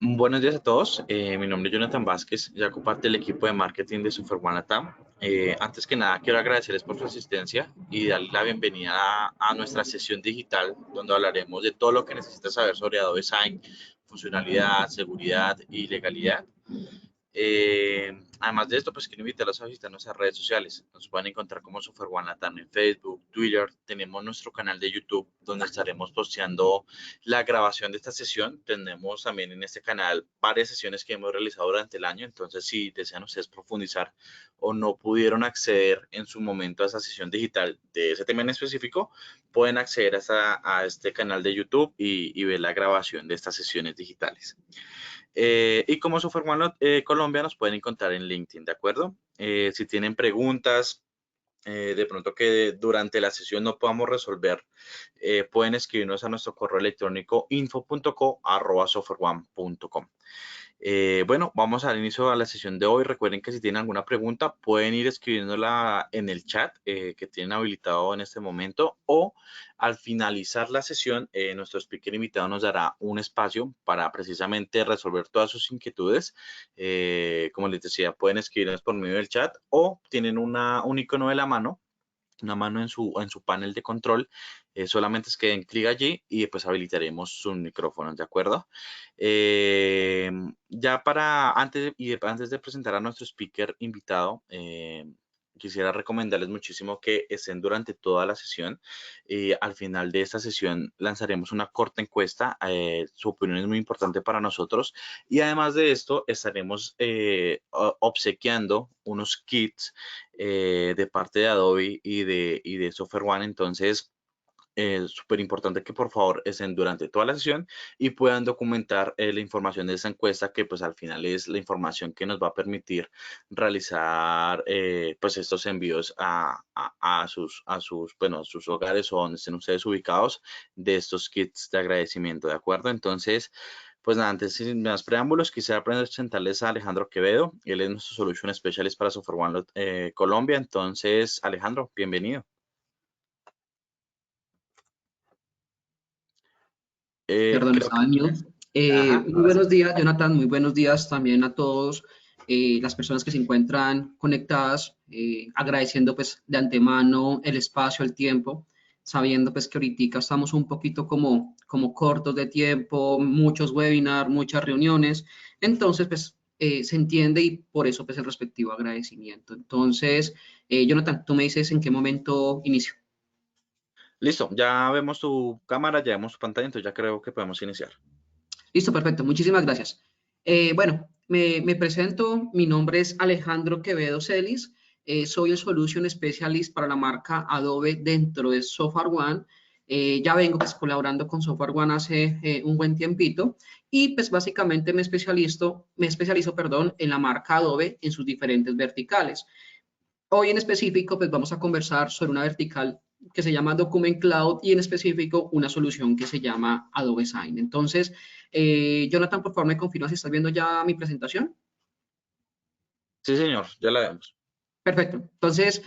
Buenos días a todos. Mi nombre es Jonathan Vázquez y hago parte del equipo de marketing de SoftwareOne Latam. Antes que nada, quiero agradecerles por su asistencia y darles la bienvenida a nuestra sesión digital, donde hablaremos de todo lo que necesitas saber sobre Adobe Sign, funcionalidad, seguridad y legalidad. Además de esto, pues quiero invitarlos a visitar nuestras redes sociales. Nos pueden encontrar como SoftwareOne Latam en Facebook, Twitter. Tenemos nuestro canal de YouTube donde estaremos posteando la grabación de esta sesión. Tenemos también en este canal varias sesiones que hemos realizado durante el año. Entonces, si desean ustedes profundizar o no pudieron acceder en su momento a esa sesión digital de ese tema en específico, pueden acceder a este canal de YouTube y ver la grabación de estas sesiones digitales. Y como SoftwareOne Colombia nos pueden encontrar en LinkedIn, ¿de acuerdo? Si tienen preguntas, de pronto que durante la sesión no podamos resolver, pueden escribirnos a nuestro correo electrónico info.co@softwareone.com. Bueno, vamos al inicio de la sesión de hoy. Recuerden que si tienen alguna pregunta, pueden ir escribiéndola en el chat que tienen habilitado en este momento, o al finalizar la sesión, nuestro speaker invitado nos dará un espacio para precisamente resolver todas sus inquietudes. Como les decía, pueden escribirnos por medio del chat o tienen un icono de la mano, una mano en su panel de control. Solamente es que den clic allí y después habilitaremos sus micrófonos, ¿de acuerdo? Ya antes de presentar a nuestro speaker invitado, quisiera recomendarles muchísimo que estén durante toda la sesión. Al final de esta sesión lanzaremos una corta encuesta. Su opinión es muy importante para nosotros, y además de esto estaremos obsequiando unos kits de parte de Adobe y de SoftwareOne. Entonces, es súper importante que por favor estén durante toda la sesión y puedan documentar la información de esa encuesta, que pues al final es la información que nos va a permitir realizar pues estos envíos bueno, a sus hogares o donde estén ustedes ubicados, de estos kits de agradecimiento, ¿de acuerdo? Entonces, pues nada, antes sin más preámbulos, quisiera presentarles a Alejandro Quevedo. Él es nuestro Solution Specialist para SoftwareOne Colombia. Entonces, Alejandro, bienvenido. Perdón, Creo que... estaba en mute. Ajá, Muy ahora sí. buenos días, Jonathan. Muy buenos días también a todos las personas que se encuentran conectadas, agradeciendo pues de antemano el espacio, el tiempo, sabiendo pues que ahorita estamos un poquito como cortos de tiempo, muchos webinars, muchas reuniones, entonces pues se entiende y por eso pues el respectivo agradecimiento. Entonces, Jonathan, tú me dices en qué momento inicio. Listo, ya vemos tu cámara, ya vemos tu pantalla, entonces ya creo que podemos iniciar. Listo, perfecto. Muchísimas gracias. Bueno, me presento. Mi nombre es Alejandro Quevedo Celis. Soy el Solution Specialist para la marca Adobe dentro de SoftwareOne. Ya vengo pues, colaborando con SoftwareOne hace un buen tiempito y pues básicamente me especializo, perdón, en la marca Adobe en sus diferentes verticales. Hoy en específico, pues vamos a conversar sobre una vertical que se llama Document Cloud y en específico una solución que se llama Adobe Sign. Entonces, Jonathan, por favor, me confirma si estás viendo ya mi presentación. Sí, señor, ya la vemos. Perfecto. Entonces,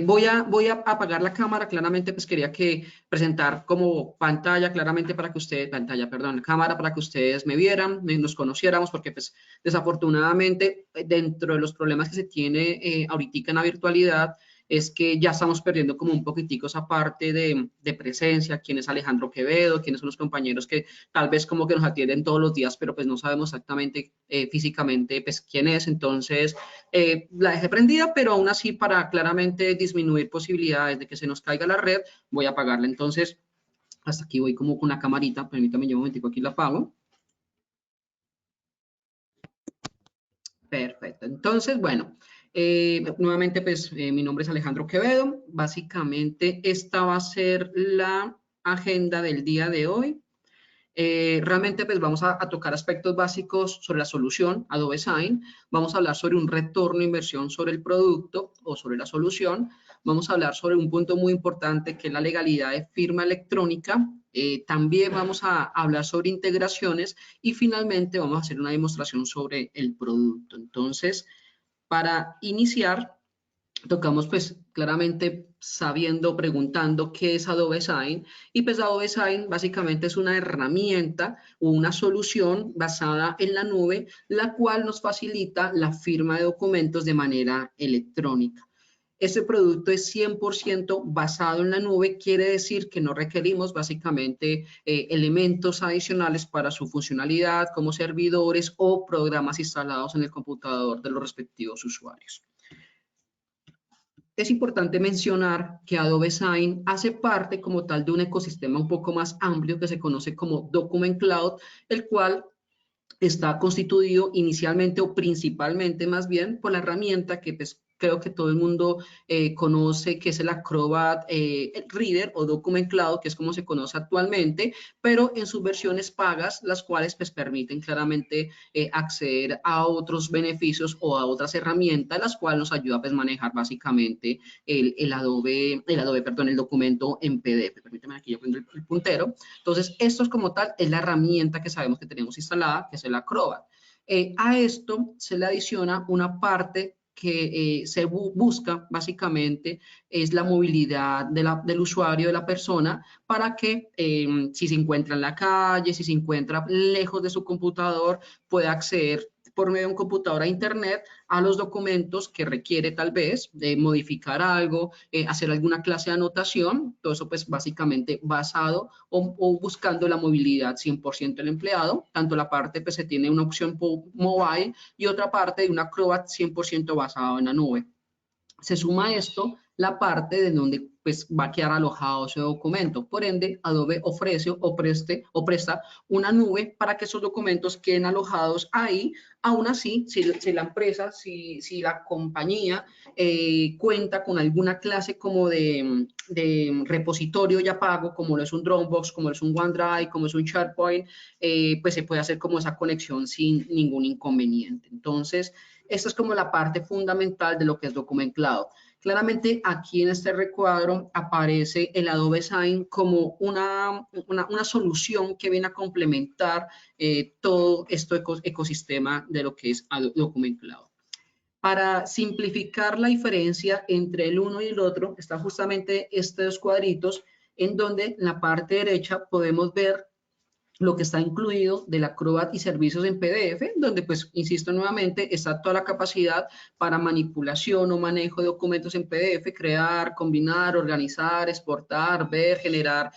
voy a apagar la cámara. Claramente, pues quería que presentar como pantalla, claramente para que ustedes, pantalla, perdón, cámara para que ustedes me vieran, nos conociéramos, porque pues desafortunadamente dentro de los problemas que se tiene ahorita en la virtualidad es que ya estamos perdiendo como un poquitico esa parte de presencia, quién es Alejandro Quevedo, quiénes son los compañeros que tal vez como que nos atienden todos los días, pero pues no sabemos exactamente físicamente pues quién es. Entonces, la dejé prendida, pero aún así para claramente disminuir posibilidades de que se nos caiga la red, voy a apagarla. Entonces, hasta aquí voy como con una camarita, permítame yo un momentico, aquí la apago. Perfecto. Entonces, bueno, nuevamente pues mi nombre es Alejandro Quevedo. Básicamente esta va a ser la agenda del día de hoy. Realmente pues vamos a tocar aspectos básicos sobre la solución Adobe Sign, vamos a hablar sobre un retorno de inversión sobre el producto o sobre la solución, vamos a hablar sobre un punto muy importante que es la legalidad de firma electrónica, también vamos a hablar sobre integraciones y finalmente vamos a hacer una demostración sobre el producto. Entonces, para iniciar, tocamos pues claramente sabiendo, preguntando qué es Adobe Sign. Y pues Adobe Sign básicamente es una herramienta o una solución basada en la nube, la cual nos facilita la firma de documentos de manera electrónica. Este producto es 100% basado en la nube, quiere decir que no requerimos básicamente elementos adicionales para su funcionalidad como servidores o programas instalados en el computador de los respectivos usuarios. Es importante mencionar que Adobe Sign hace parte como tal de un ecosistema un poco más amplio que se conoce como Document Cloud, el cual está constituido inicialmente o principalmente más bien por la herramienta que pues, creo que todo el mundo conoce, que es el Acrobat Reader o Document Cloud, que es como se conoce actualmente, pero en sus versiones pagas, las cuales pues permiten claramente acceder a otros beneficios o a otras herramientas, las cuales nos ayuda pues manejar básicamente el documento en PDF. Permíteme aquí, yo pongo el puntero. Entonces, esto es como tal, es la herramienta que sabemos que tenemos instalada, que es el Acrobat. A esto se le adiciona una parte que se busca básicamente es la movilidad del usuario, de la persona, para que si se encuentra en la calle, si se encuentra lejos de su computador, pueda acceder por medio de un computador a internet a los documentos que requiere tal vez de modificar algo, hacer alguna clase de anotación, todo eso pues básicamente basado o buscando la movilidad 100% del empleado, tanto la parte pues se tiene una opción mobile y otra parte de un Acrobat 100% basado en la nube. Se suma a esto la parte de donde pues, va a quedar alojado ese documento. Por ende, Adobe ofrece o presta una nube para que esos documentos queden alojados ahí. Aún así, si la empresa, si la compañía cuenta con alguna clase como de repositorio ya pago, como lo es un Dropbox, como lo es un OneDrive, como es un SharePoint, pues se puede hacer como esa conexión sin ningún inconveniente. Entonces, esta es como la parte fundamental de lo que es Document Cloud. Claramente aquí en este recuadro aparece el Adobe Sign como una solución que viene a complementar todo este ecosistema de lo que es Document Cloud. Para simplificar la diferencia entre el uno y el otro, están justamente estos cuadritos en donde en la parte derecha podemos ver lo que está incluido del Acrobat y servicios en PDF, donde pues, insisto nuevamente, está toda la capacidad para manipulación o manejo de documentos en PDF, crear, combinar, organizar, exportar, ver, generar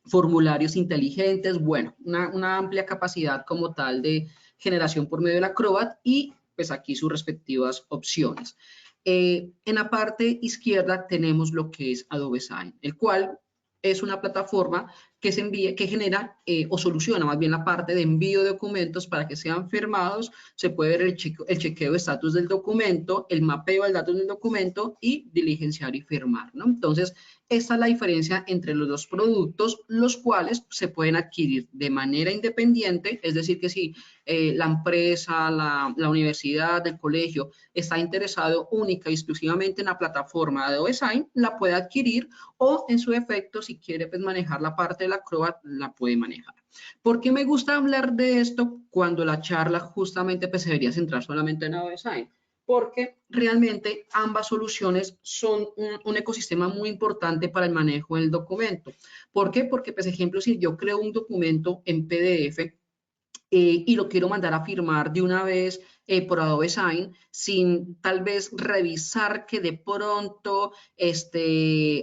formularios inteligentes, bueno, una amplia capacidad como tal de generación por medio del Acrobat y pues aquí sus respectivas opciones. En la parte izquierda tenemos lo que es Adobe Sign, el cual es una plataforma que genera o soluciona más bien la parte de envío de documentos para que sean firmados. Se puede ver el chequeo de estatus del documento, el mapeo del datos del documento y diligenciar y firmar, ¿no? Entonces, esta es la diferencia entre los dos productos, los cuales se pueden adquirir de manera independiente, es decir, que si la empresa, la universidad, el colegio está interesado única y exclusivamente en la plataforma de Adobe Sign, la puede adquirir o en su efecto, si quiere pues, manejar la parte del Acrobat, la puede manejar. ¿Por qué me gusta hablar de esto cuando la charla justamente pues, se debería centrar solamente en Adobe Sign? Porque realmente ambas soluciones son un ecosistema muy importante para el manejo del documento. ¿Por qué? Porque, por ejemplo, si yo creo un documento en PDF y lo quiero mandar a firmar de una vez por Adobe Sign, sin tal vez revisar que de pronto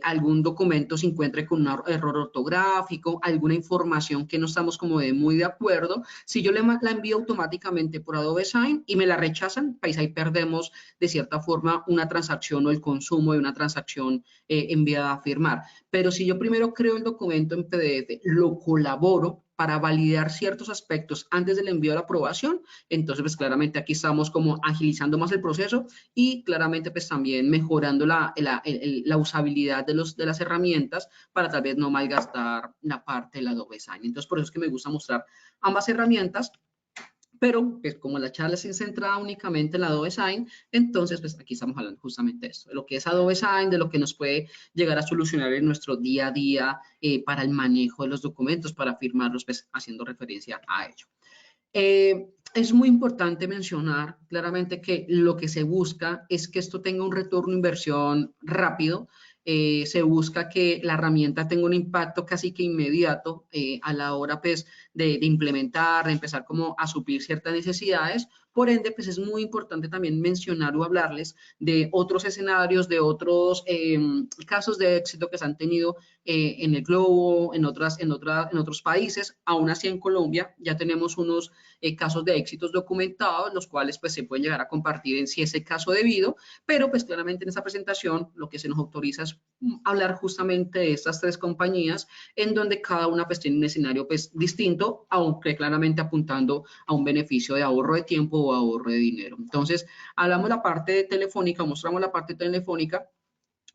algún documento se encuentre con un error ortográfico, alguna información que no estamos como muy de acuerdo. Si yo la envío automáticamente por Adobe Sign y me la rechazan, pues ahí perdemos de cierta forma una transacción o el consumo de una transacción enviada a firmar. Pero si yo primero creo el documento en PDF, lo colaboro para validar ciertos aspectos antes del envío de la aprobación, entonces pues claramente aquí estamos como agilizando más el proceso y claramente pues también mejorando la usabilidad de las herramientas para tal vez no malgastar la parte del Adobe Sign. Entonces por eso es que me gusta mostrar ambas herramientas, pero pues como la charla se centra únicamente en la Adobe Sign, entonces pues aquí estamos hablando justamente de esto, de lo que es Adobe Sign, de lo que nos puede llegar a solucionar en nuestro día a día para el manejo de los documentos, para firmarlos, pues haciendo referencia a ello. Es muy importante mencionar claramente que lo que se busca es que esto tenga un retorno de inversión rápido. Se busca que la herramienta tenga un impacto casi que inmediato a la hora pues, de implementar, de empezar como a suplir ciertas necesidades. Por ende, pues es muy importante también mencionar o hablarles de otros escenarios, de otros casos de éxito que se han tenido en el globo, en otros países. Aún así, en Colombia ya tenemos unos casos de éxitos documentados, los cuales pues se pueden llegar a compartir en si ese caso debido, pero pues claramente en esta presentación lo que se nos autoriza es hablar justamente de estas tres compañías en donde cada una pues tiene un escenario pues distinto, aunque claramente apuntando a un beneficio de ahorro de tiempo o ahorro de dinero. Entonces, hablamos la parte de telefónica, mostramos la parte telefónica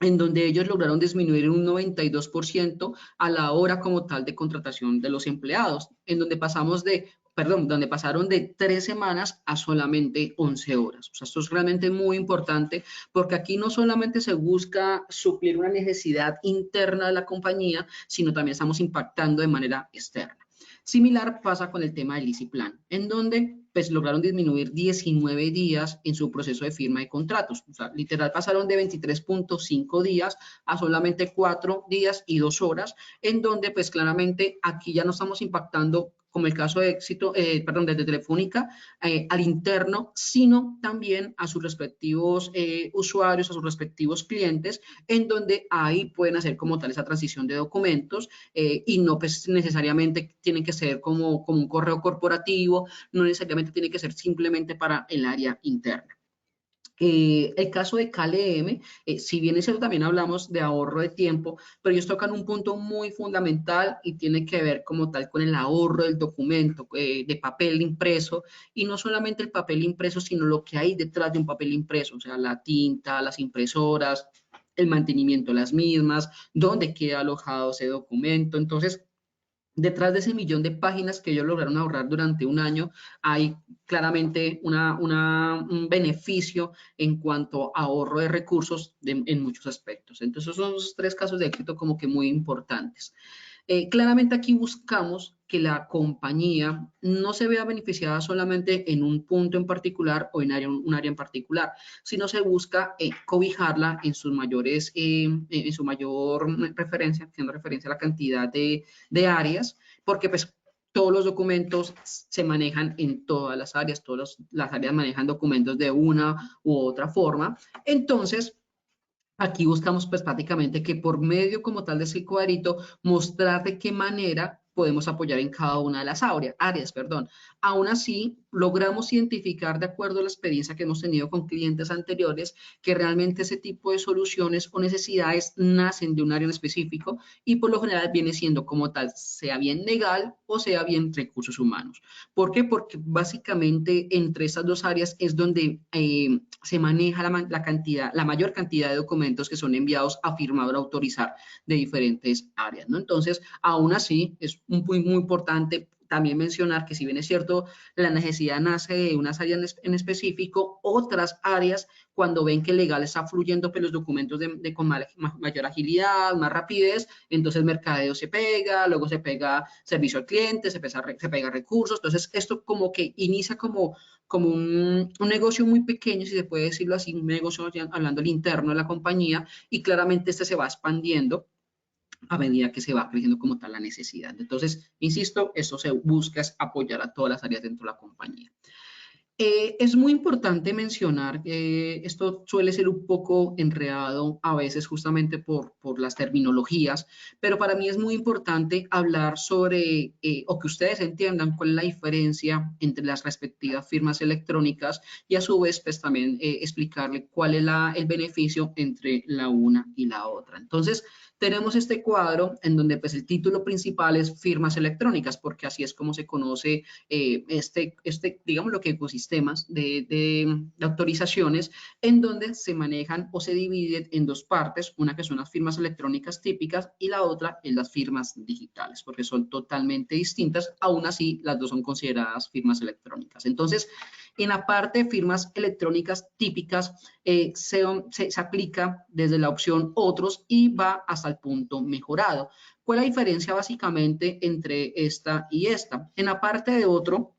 en donde ellos lograron disminuir en un 92% a la hora como tal de contratación de los empleados, en donde donde pasaron de 3 semanas a solamente 11 horas. O sea, esto es realmente muy importante porque aquí no solamente se busca suplir una necesidad interna de la compañía, sino también estamos impactando de manera externa. Similar pasa con el tema del Easy Plan, en donde pues lograron disminuir 19 días en su proceso de firma de contratos. O sea, literal pasaron de 23.5 días a solamente 4 días y 2 horas, en donde pues claramente aquí ya no estamos impactando como el caso de éxito, desde Telefónica, al interno, sino también a sus respectivos usuarios, a sus respectivos clientes, en donde ahí pueden hacer como tal esa transición de documentos y no pues necesariamente tienen que ser como un correo corporativo, no necesariamente tiene que ser simplemente para el área interna. El caso de KLM, si bien es cierto, también hablamos de ahorro de tiempo, pero ellos tocan un punto muy fundamental y tiene que ver como tal con el ahorro del documento, de papel impreso, y no solamente el papel impreso, sino lo que hay detrás de un papel impreso, o sea, la tinta, las impresoras, el mantenimiento de las mismas, dónde queda alojado ese documento. Entonces, detrás de ese millón de páginas que ellos lograron ahorrar durante un año, hay claramente un beneficio en cuanto a ahorro de recursos en muchos aspectos. Entonces, son esos tres casos de éxito como que muy importantes. Claramente aquí buscamos que la compañía no se vea beneficiada solamente en un punto en particular o en un área en particular, sino se busca cobijarla en en su mayor referencia, haciendo referencia a la cantidad de áreas, porque pues todos los documentos se manejan en todas las áreas, todas las áreas manejan documentos de una u otra forma. Entonces, aquí buscamos pues prácticamente que por medio como tal de ese cuadrito mostrar de qué manera podemos apoyar en cada una de las áreas, perdón. Aún así, logramos identificar de acuerdo a la experiencia que hemos tenido con clientes anteriores que realmente ese tipo de soluciones o necesidades nacen de un área en específico y por lo general viene siendo como tal, sea bien legal o sea bien recursos humanos. ¿Por qué? Porque básicamente entre esas dos áreas es donde se maneja la mayor cantidad de documentos que son enviados a firmar o autorizar de diferentes áreas, ¿no? Entonces, aún así, es muy importante también mencionar que si bien es cierto, la necesidad nace de unas áreas en específico, otras áreas, cuando ven que el legal está fluyendo pues, los documentos con mayor agilidad, más rapidez, entonces el mercadeo se pega, luego se pega servicio al cliente, se pega recursos, entonces esto como que inicia como un negocio muy pequeño, si se puede decirlo así, un negocio hablando del interno de la compañía, y claramente este se va expandiendo a medida que se va creciendo como tal la necesidad. Entonces, insisto, eso se busca es apoyar a todas las áreas dentro de la compañía. Es muy importante mencionar que esto suele ser un poco enredado a veces justamente por las terminologías, pero para mí es muy importante hablar sobre o que ustedes entiendan cuál es la diferencia entre las respectivas firmas electrónicas y a su vez pues también explicarle cuál es el beneficio entre la una y la otra. Entonces, tenemos este cuadro en donde pues el título principal es firmas electrónicas, porque así es como se conoce digamos lo que ecosistemas de autorizaciones en donde se manejan o se dividen en dos partes, una que son las firmas electrónicas típicas y la otra es las firmas digitales, porque son totalmente distintas, aún así las dos son consideradas firmas electrónicas. Entonces, en la parte de firmas electrónicas típicas se aplica desde la opción otros y va hasta el punto mejorado. ¿Cuál es la diferencia básicamente entre esta y esta? En la parte de otro,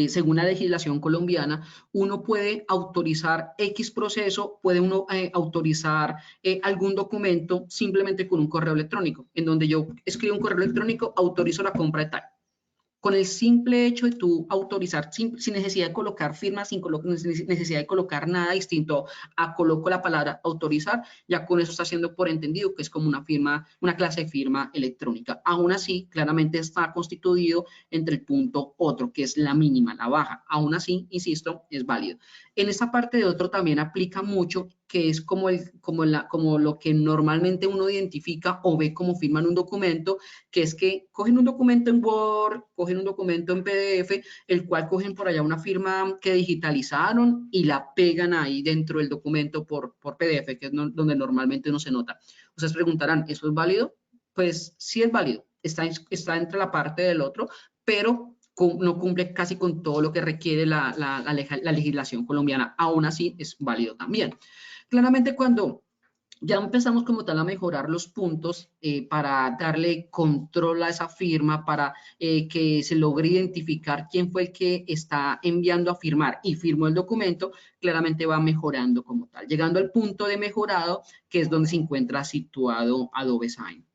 según la legislación colombiana, uno puede autorizar X proceso, puede uno autorizar algún documento simplemente con un correo electrónico, en donde yo escribo un correo electrónico, autorizo la compra de tal. Con el simple hecho de tú autorizar, sin necesidad de colocar firmas, sin necesidad de colocar nada distinto a coloco la palabra autorizar, ya con eso está haciendo por entendido que es como una firma, una clase de firma electrónica. Aún así, claramente está constituido entre el punto otro, que es la mínima, la baja. Aún así, insisto, es válido. En esta parte de otro también aplica mucho, que es como lo que normalmente uno identifica o ve como firma en un documento, que es que cogen un documento en Word, cogen un documento en PDF, el cual cogen por allá una firma que digitalizaron y la pegan ahí dentro del documento por PDF, que es donde normalmente no se nota. Ustedes preguntarán, ¿eso es válido? Pues sí es válido, está entre la parte del otro, pero no cumple casi con todo lo que requiere la legislación colombiana. Aún así es válido también. Claramente cuando ya empezamos como tal a mejorar los puntos para darle control a esa firma, para que se logre identificar quién fue el que está enviando a firmar y firmó el documento, claramente va mejorando como tal, llegando al punto de mejorado, que es donde se encuentra situado Adobe Sign.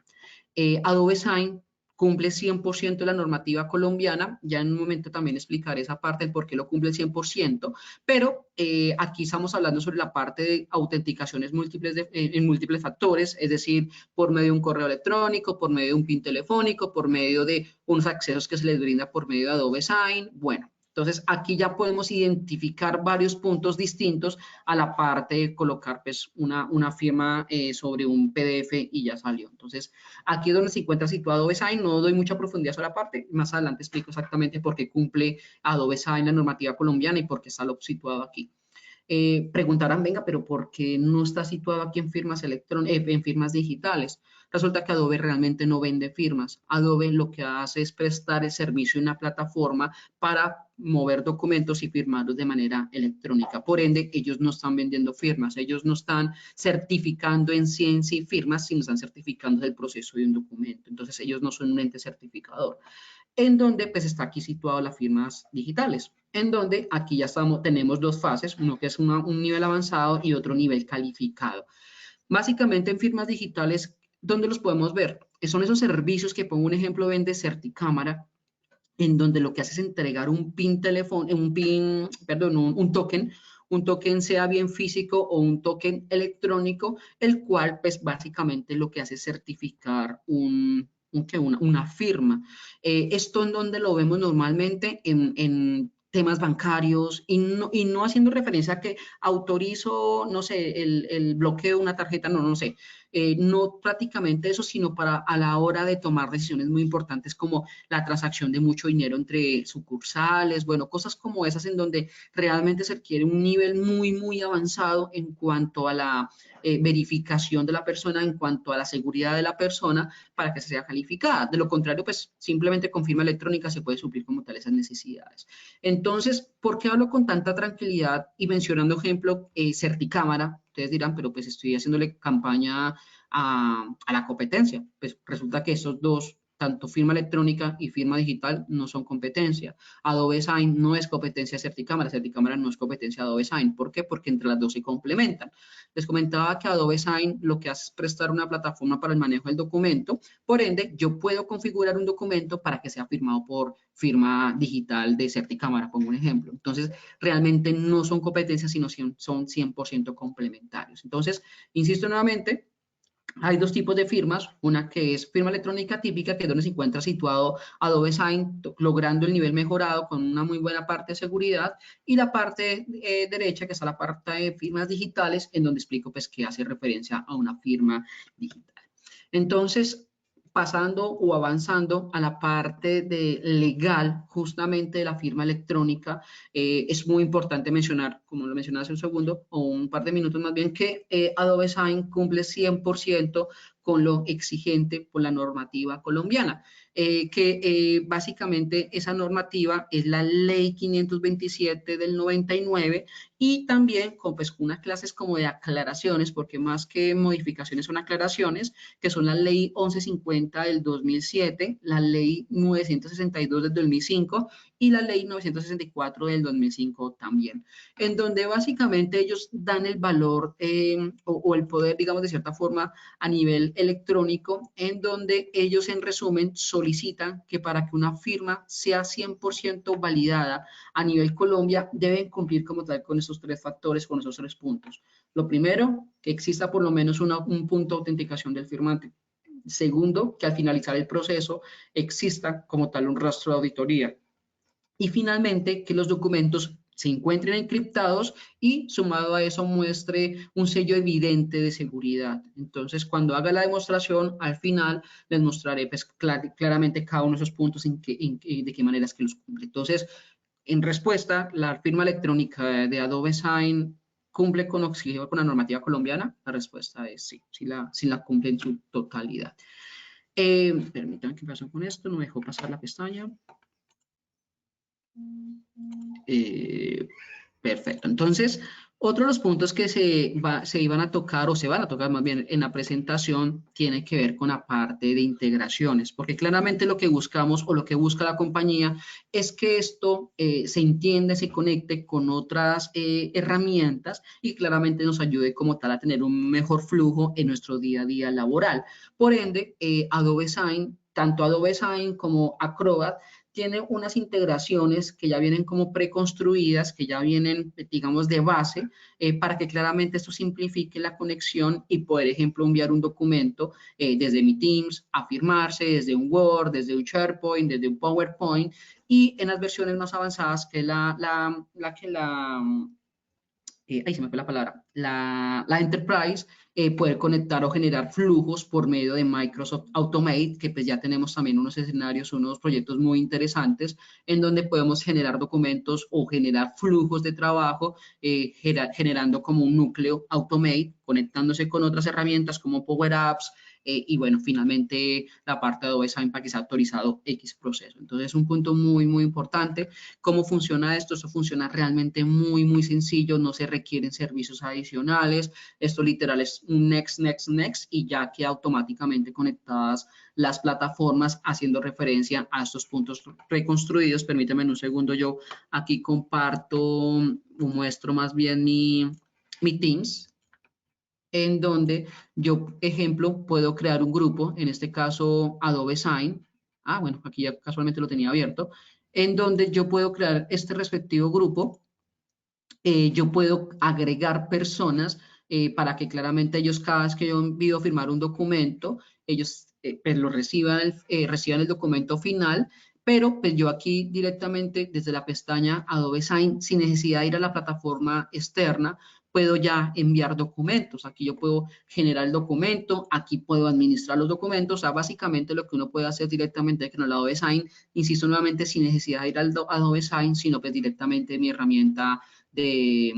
Adobe Sign cumple 100% la normativa colombiana, ya en un momento también explicaré esa parte del por qué lo cumple 100%, pero aquí estamos hablando sobre la parte de autenticaciones múltiples en múltiples factores, es decir, por medio de un correo electrónico, por medio de un PIN telefónico, por medio de unos accesos que se les brinda por medio de Adobe Sign, bueno. Entonces, aquí ya podemos identificar varios puntos distintos a la parte de colocar pues, una firma sobre un PDF y ya salió. Entonces, aquí es donde se encuentra situado Adobe Sign. No doy mucha profundidad sobre la parte. Más adelante explico exactamente por qué cumple Adobe Sign la normativa colombiana y por qué está situado aquí. Preguntarán, venga, pero ¿por qué no está situado aquí en firmas en firmas digitales? Resulta que Adobe realmente no vende firmas. Adobe lo que hace es prestar el servicio en una plataforma para mover documentos y firmarlos de manera electrónica. Por ende, ellos no están vendiendo firmas, ellos no están certificando en ciencia y firmas, sino están certificando el proceso de un documento. Entonces, ellos no son un ente certificador. En donde pues está aquí situado las firmas digitales, en donde aquí ya tenemos dos fases, uno que es un nivel avanzado y otro nivel calificado. Básicamente en firmas digitales, ¿dónde los podemos ver? Son esos servicios que, pongo un ejemplo, vende Certicámara, en donde lo que hace es entregar un PIN un token sea bien físico o un token electrónico, el cual pues básicamente lo que hace es certificar una firma. Esto en donde lo vemos normalmente en temas bancarios y no haciendo referencia a que autorizo, no sé, el bloqueo de una tarjeta, no sé. No prácticamente eso, sino para a la hora de tomar decisiones muy importantes como la transacción de mucho dinero entre sucursales, bueno, cosas como esas en donde realmente se requiere un nivel muy avanzado en cuanto a la verificación de la persona, en cuanto a la seguridad de la persona para que sea calificada. De lo contrario, pues simplemente con firma electrónica se puede suplir como tal esas necesidades. Entonces, ¿por qué hablo con tanta tranquilidad y mencionando ejemplo Certicámara? Ustedes dirán, pero pues estoy haciéndole campaña a la competencia. Pues resulta que esos dos, tanto firma electrónica y firma digital, no son competencia. Adobe Sign no es competencia de Certicámara, Certicámara no es competencia de Adobe Sign. ¿Por qué? Porque entre las dos se complementan. Les comentaba que Adobe Sign lo que hace es prestar una plataforma para el manejo del documento. Por ende, yo puedo configurar un documento para que sea firmado por firma digital de Certicámara, pongo un ejemplo. Entonces, realmente no son competencias, sino son 100% complementarios. Entonces, insisto nuevamente, hay dos tipos de firmas, una que es firma electrónica típica, que es donde se encuentra situado Adobe Sign, logrando el nivel mejorado con una muy buena parte de seguridad, y la parte derecha, que está la parte de firmas digitales, en donde explico pues que hace referencia a una firma digital. Entonces, pasando o avanzando a la parte de legal, justamente de la firma electrónica, es muy importante mencionar, como lo mencioné hace un segundo, o un par de minutos más bien, que Adobe Sign cumple 100% con lo exigente por la normativa colombiana, básicamente esa normativa es la Ley 527 del 99, y también con pues, unas clases como de aclaraciones, porque más que modificaciones son aclaraciones, que son la ley 1150 del 2007, la ley 962 del 2005 y la ley 964 del 2005 también, en donde básicamente ellos dan el valor o el poder, digamos, de cierta forma a nivel electrónico, en donde ellos en resumen solicitan que para que una firma sea 100% validada a nivel Colombia, deben cumplir como tal con esos tres factores, con esos tres puntos. Lo primero, que exista por lo menos un punto de autenticación del firmante. Segundo, que al finalizar el proceso exista como tal un rastro de auditoría. Y finalmente, que los documentos se encuentren encriptados y sumado a eso muestre un sello evidente de seguridad. Entonces, cuando haga la demostración, al final les mostraré pues, claramente cada uno de esos puntos de qué manera es que los cumple. Entonces, en respuesta, la firma electrónica de Adobe Sign cumple con la normativa colombiana. La respuesta es sí, sí la cumple en su totalidad. Permítanme qué pasó con esto, no me dejó pasar la pestaña. Perfecto. Entonces, otro de los puntos que se iban a tocar o se van a tocar más bien en la presentación tiene que ver con la parte de integraciones, porque claramente lo que buscamos o lo que busca la compañía es que esto se entienda, se conecte con otras herramientas y claramente nos ayude como tal a tener un mejor flujo en nuestro día a día laboral. Por ende, Adobe Sign, tanto Adobe Sign como Acrobat, tiene unas integraciones que ya vienen como preconstruidas, que ya vienen, digamos, de base, para que claramente esto simplifique la conexión y poder, ejemplo, enviar un documento desde mi Teams a firmarse, desde un Word, desde un SharePoint, desde un PowerPoint, y en las versiones más avanzadas, que ahí se me fue la palabra, la Enterprise, poder conectar o generar flujos por medio de Microsoft Automate, que pues ya tenemos también unos escenarios, unos proyectos muy interesantes en donde podemos generar documentos o generar flujos de trabajo, generando como un núcleo Automate, conectándose con otras herramientas como Power Apps, y bueno, finalmente la parte de Adobe Sign para que sea autorizado X proceso. Entonces, un punto muy, muy importante. ¿Cómo funciona esto? Esto funciona realmente muy, muy sencillo, no se requieren servicios adicionales, esto literal es next, next, next y ya queda automáticamente conectadas las plataformas haciendo referencia a estos puntos reconstruidos. Permítanme un segundo, yo aquí comparto, muestro más bien mi Teams, en donde yo, ejemplo, puedo crear un grupo, en este caso Adobe Sign. Bueno, aquí ya casualmente lo tenía abierto, en donde yo puedo crear este respectivo grupo. Yo puedo agregar personas para que claramente ellos, cada vez que yo envío a firmar un documento, ellos pues lo reciban el documento final, pero pues yo aquí directamente desde la pestaña Adobe Sign, sin necesidad de ir a la plataforma externa, puedo ya enviar documentos. Aquí yo puedo generar el documento, aquí puedo administrar los documentos. O sea, básicamente lo que uno puede hacer directamente con el Adobe Sign, insisto nuevamente, sin necesidad de ir al Adobe Sign, sino pues directamente mi herramienta de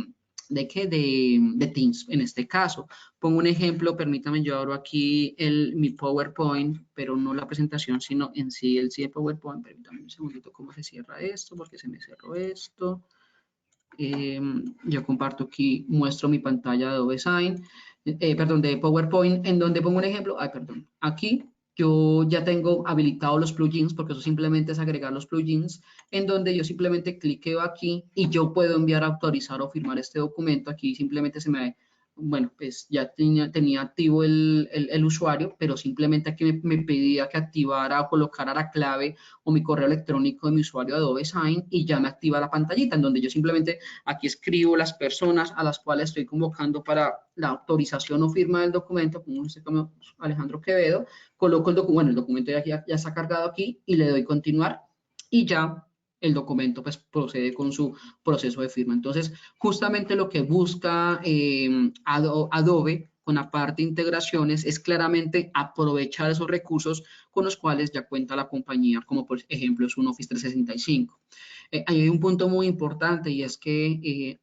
Teams en este caso. Pongo un ejemplo, permítame, yo abro aquí mi PowerPoint, pero no la presentación, sino en sí el PowerPoint. Permítame un segundito cómo se cierra esto, porque se me cerró esto. Yo comparto aquí, muestro mi pantalla de Adobe Sign, de PowerPoint, en donde pongo un ejemplo, aquí yo ya tengo habilitados los plugins, porque eso simplemente es agregar los plugins, en donde yo simplemente cliqueo aquí y yo puedo enviar, autorizar o firmar este documento. Aquí simplemente bueno, pues ya tenía activo el usuario, pero simplemente aquí me pedía que activara o colocara la clave o mi correo electrónico de mi usuario de Adobe Sign y ya me activa la pantallita, en donde yo simplemente aquí escribo las personas a las cuales estoy convocando para la autorización o firma del documento, como este como Alejandro Quevedo, coloco el documento, bueno, el documento ya está cargado aquí y le doy continuar y ya el documento pues procede con su proceso de firma. Entonces, justamente lo que busca Adobe con la parte de integraciones es claramente aprovechar esos recursos con los cuales ya cuenta la compañía, como por ejemplo es un Office 365. hay un punto muy importante y es que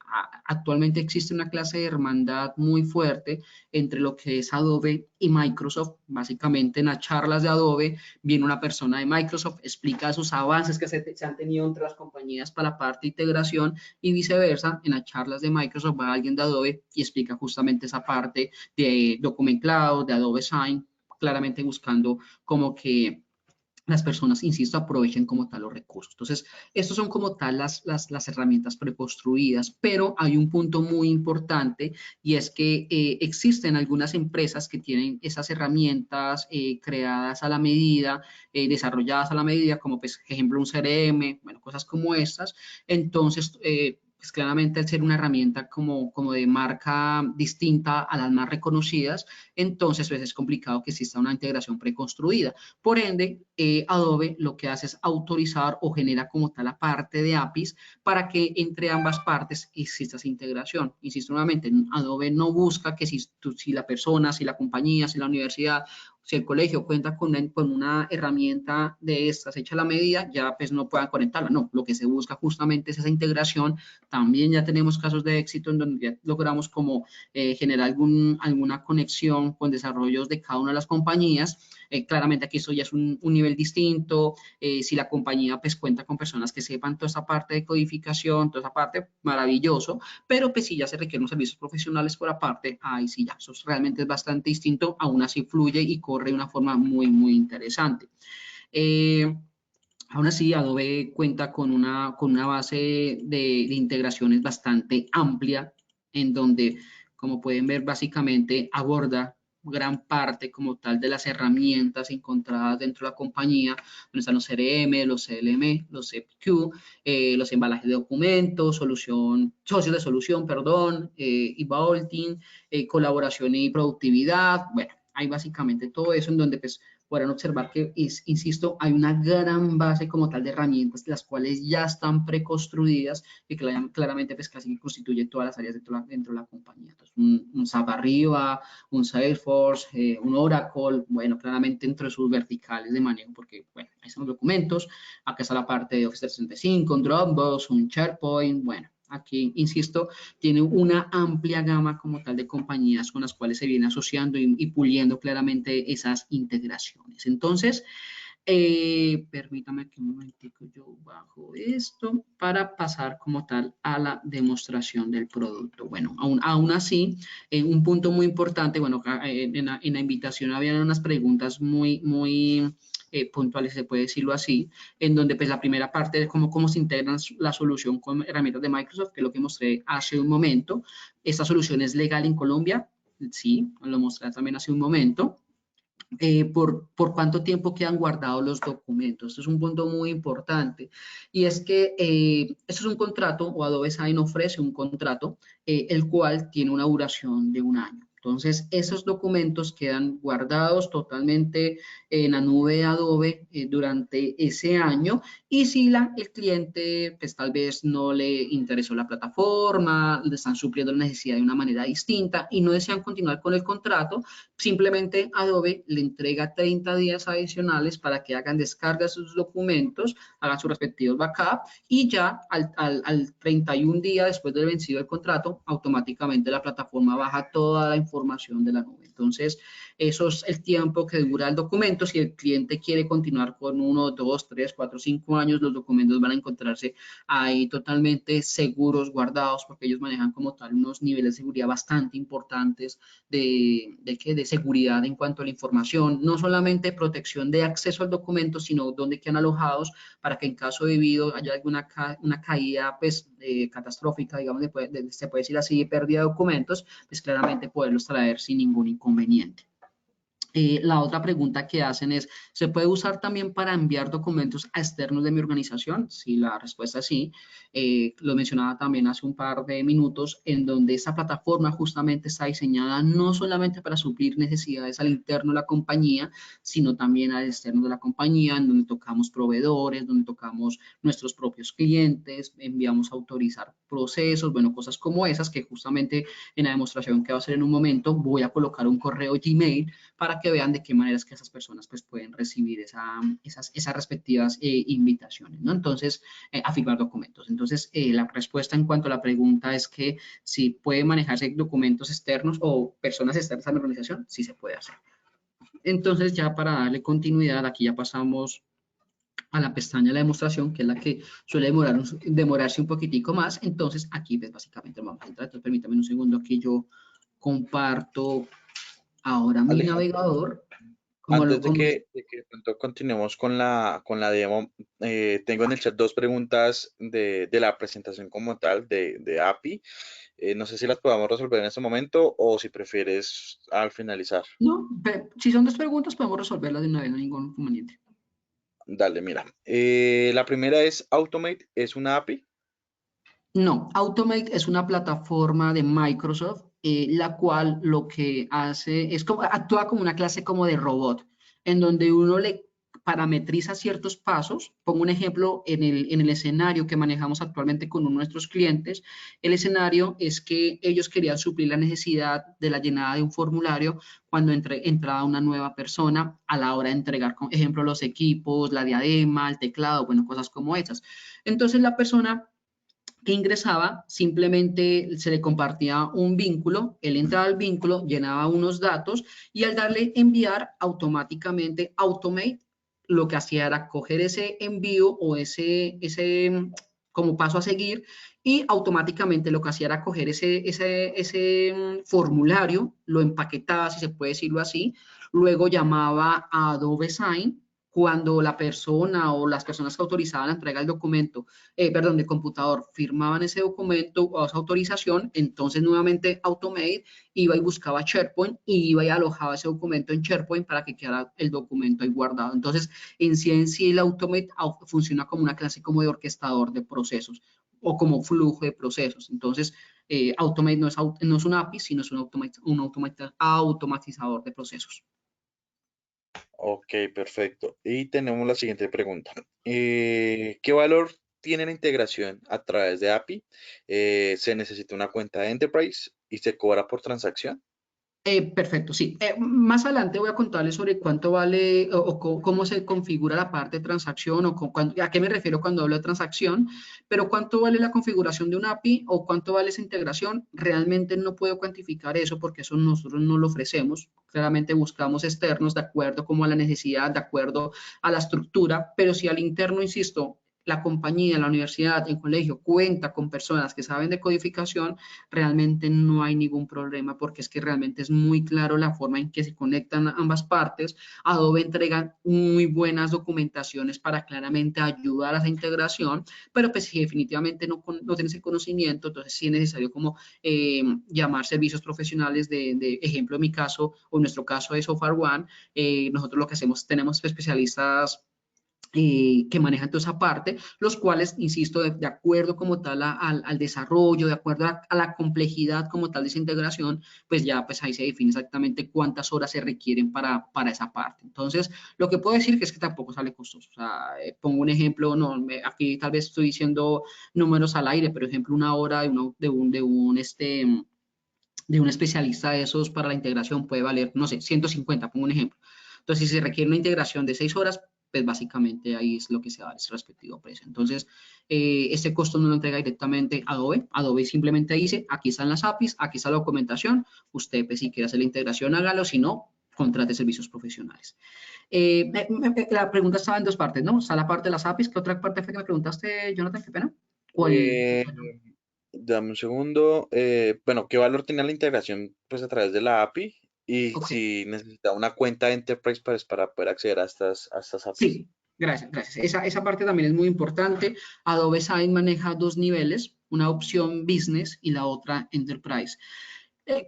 actualmente existe una clase de hermandad muy fuerte entre lo que es Adobe y Microsoft. Básicamente en las charlas de Adobe viene una persona de Microsoft, explica sus avances que se han tenido entre las compañías para la parte de integración y viceversa. En las charlas de Microsoft va alguien de Adobe y explica justamente esa parte de Document Cloud, de Adobe Sign, claramente buscando como que las personas, insisto, aprovechen como tal los recursos. Entonces, estos son como tal las herramientas preconstruidas, pero hay un punto muy importante y es que existen algunas empresas que tienen esas herramientas creadas a la medida, desarrolladas a la medida, como pues, ejemplo, un CRM, bueno, cosas como estas. Entonces, pues claramente al ser una herramienta como de marca distinta a las más reconocidas, entonces pues es complicado que exista una integración preconstruida. Por ende, Adobe lo que hace es autorizar o genera como tal la parte de APIs para que entre ambas partes exista esa integración. Insisto nuevamente, Adobe no busca que si la persona, si la compañía, si la universidad, si el colegio cuenta con una herramienta de estas hecha a la medida, ya pues no puedan conectarla. No, lo que se busca justamente es esa integración. También ya tenemos casos de éxito en donde ya logramos como generar alguna conexión con desarrollos de cada una de las compañías. Claramente aquí eso ya es un nivel distinto. Si la compañía pues cuenta con personas que sepan toda esa parte de codificación, toda esa parte, maravilloso, pero pues si ya se requieren unos servicios profesionales por aparte, ahí sí ya, eso realmente es bastante distinto, aún así fluye y corre de una forma muy, muy interesante. Aún así, Adobe cuenta con una base de integraciones bastante amplia, en donde, como pueden ver, básicamente aborda gran parte como tal de las herramientas encontradas dentro de la compañía, donde están los CRM, los CLM, los CPQ, los embalajes de documentos, socios de solución, perdón, y vaulting, colaboración y productividad. Bueno, hay básicamente todo eso en donde pues podrán observar que, insisto, hay una gran base como tal de herramientas, las cuales ya están preconstruidas y que claramente pues casi constituye todas las áreas dentro de la compañía. Entonces, un SAP arriba, un Salesforce, un Oracle, bueno, claramente entre sus verticales de manejo, porque, bueno, ahí están los documentos, acá está la parte de Office 365, un Dropbox, un SharePoint, bueno, aquí, insisto, tiene una amplia gama como tal de compañías con las cuales se viene asociando y puliendo claramente esas integraciones. Entonces, permítame que un momentico yo bajo esto para pasar como tal a la demostración del producto. Bueno, aún así, un punto muy importante, bueno, en la invitación habían unas preguntas muy puntuales, se puede decirlo así, en donde pues la primera parte es cómo se integran la solución con herramientas de Microsoft, que es lo que mostré hace un momento. ¿Esta solución es legal en Colombia? Sí, lo mostré también hace un momento. Por cuánto tiempo quedan guardados los documentos. Esto es un punto muy importante y es que esto es un contrato o Adobe Sign ofrece un contrato el cual tiene una duración de un año. Entonces, esos documentos quedan guardados totalmente en la nube de Adobe durante ese año y si el cliente, pues tal vez no le interesó la plataforma, le están supliendo la necesidad de una manera distinta y no desean continuar con el contrato, simplemente Adobe le entrega 30 días adicionales para que hagan descarga de sus documentos, hagan sus respectivos backup y ya al 31 día después del vencido del contrato, automáticamente la plataforma baja toda la información de la nube. Entonces, eso es el tiempo que dura el documento. Si el cliente quiere continuar con 1, 2, 3, 4, 5 años, los documentos van a encontrarse ahí totalmente seguros, guardados, porque ellos manejan como tal unos niveles de seguridad bastante importantes de seguridad en cuanto a la información, no solamente protección de acceso al documento, sino dónde quedan alojados para que en caso debido haya una caída pues, catastrófica, digamos, se puede decir así, pérdida de documentos, pues claramente poderlos traer sin ningún inconveniente. La otra pregunta que hacen es, ¿se puede usar también para enviar documentos a externos de mi organización? Sí, la respuesta es sí. Lo mencionaba también hace un par de minutos, en donde esta plataforma justamente está diseñada no solamente para suplir necesidades al interno de la compañía, sino también al externo de la compañía, en donde tocamos proveedores, donde tocamos nuestros propios clientes, enviamos a autorizar procesos, bueno, cosas como esas que justamente en la demostración que va a hacer en un momento voy a colocar un correo Gmail para para que vean de qué manera es que esas personas pues pueden recibir esas respectivas invitaciones, ¿no? Entonces, a firmar documentos. Entonces, la respuesta en cuanto a la pregunta es que si puede manejarse documentos externos o personas externas a la organización, sí se puede hacer. Entonces, ya para darle continuidad, aquí ya pasamos a la pestaña de la demostración, que es la que suele demorarse un poquitico más. Entonces, aquí pues, básicamente vamos a entrar. Entonces, permítame un segundo que yo comparto ahora mi Alejandro, navegador. antes de que de pronto continuemos con la demo, tengo en el chat dos preguntas de la presentación como tal de API. No sé si las podamos resolver en este momento o si prefieres al finalizar. No, si son dos preguntas, podemos resolverlas de una vez, no hay ningún inconveniente. Dale, mira. La primera es Automate, ¿es una API? No, Automate es una plataforma de Microsoft, la cual lo que hace es como, actúa como una clase como de robot, en donde uno le parametriza ciertos pasos. Pongo un ejemplo en el escenario que manejamos actualmente con uno de nuestros clientes. El escenario es que ellos querían suplir la necesidad de la llenada de un formulario cuando entraba una nueva persona a la hora de entregar, por ejemplo, los equipos, la diadema, el teclado, bueno, cosas como esas. Entonces la persona que ingresaba, simplemente se le compartía un vínculo, él entraba al vínculo, llenaba unos datos y al darle enviar, automáticamente Automate lo que hacía era coger ese envío o ese como paso a seguir y automáticamente lo que hacía era coger ese formulario, lo empaquetaba, si se puede decirlo así, luego llamaba a Adobe Sign cuando la persona o las personas que autorizaban la entrega del documento perdón, del computador, firmaban ese documento o esa autorización, entonces nuevamente Automate iba y buscaba SharePoint y iba y alojaba ese documento en SharePoint para que quedara el documento ahí guardado. Entonces, en sí el Automate funciona como una clase como de orquestador de procesos o como flujo de procesos. Entonces, Automate no es un API, sino es un automatizador de procesos. Ok, perfecto. Y tenemos la siguiente pregunta. ¿Qué valor tiene la integración a través de API? ¿Se necesita una cuenta de Enterprise y se cobra por transacción? Perfecto, sí. Más adelante voy a contarles sobre cuánto vale o cómo se configura la parte de transacción o a qué me refiero cuando hablo de transacción, pero cuánto vale la configuración de un API o cuánto vale esa integración, realmente no puedo cuantificar eso porque eso nosotros no lo ofrecemos. Claramente buscamos externos de acuerdo como a la necesidad, de acuerdo a la estructura, pero si al interno, insisto, la compañía, la universidad, el colegio cuenta con personas que saben de codificación, realmente no hay ningún problema porque es que realmente es muy claro la forma en que se conectan ambas partes. Adobe entrega muy buenas documentaciones para claramente ayudar a esa integración, pero pues si definitivamente no tienes el conocimiento, entonces sí es necesario como llamar servicios profesionales de ejemplo en mi caso o en nuestro caso de Software One, nosotros lo que hacemos, tenemos especialistas que manejan toda esa parte, los cuales, insisto, de acuerdo como tal al desarrollo, de acuerdo a la complejidad como tal de esa integración, pues ya pues ahí se define exactamente cuántas horas se requieren para esa parte. Entonces, lo que puedo decir que es que tampoco sale costoso. O sea, pongo un ejemplo, no, aquí tal vez estoy diciendo números al aire, pero ejemplo, una hora de un especialista de esos para la integración puede valer, no sé, 150, pongo un ejemplo. Entonces, si se requiere una integración de 6 horas, pues básicamente ahí es lo que se da ese respectivo precio. Entonces, este costo no lo entrega directamente Adobe. Adobe simplemente dice, aquí están las APIs, aquí está la documentación, usted pues, si quiere hacer la integración, hágalo, si no, contrate servicios profesionales. La pregunta estaba en dos partes, ¿no? Está la parte de las APIs, ¿qué otra parte fue que me preguntaste, Jonathan? Qué pena. ¿Cuál? Eh, Dame un segundo. Bueno, ¿qué valor tiene la integración pues, a través de la API? Y Ok. si necesita una cuenta de Enterprise para poder acceder a estas APIs. Sí, gracias, gracias. Esa parte también es muy importante. Adobe Sign maneja dos niveles, una opción Business y la otra Enterprise.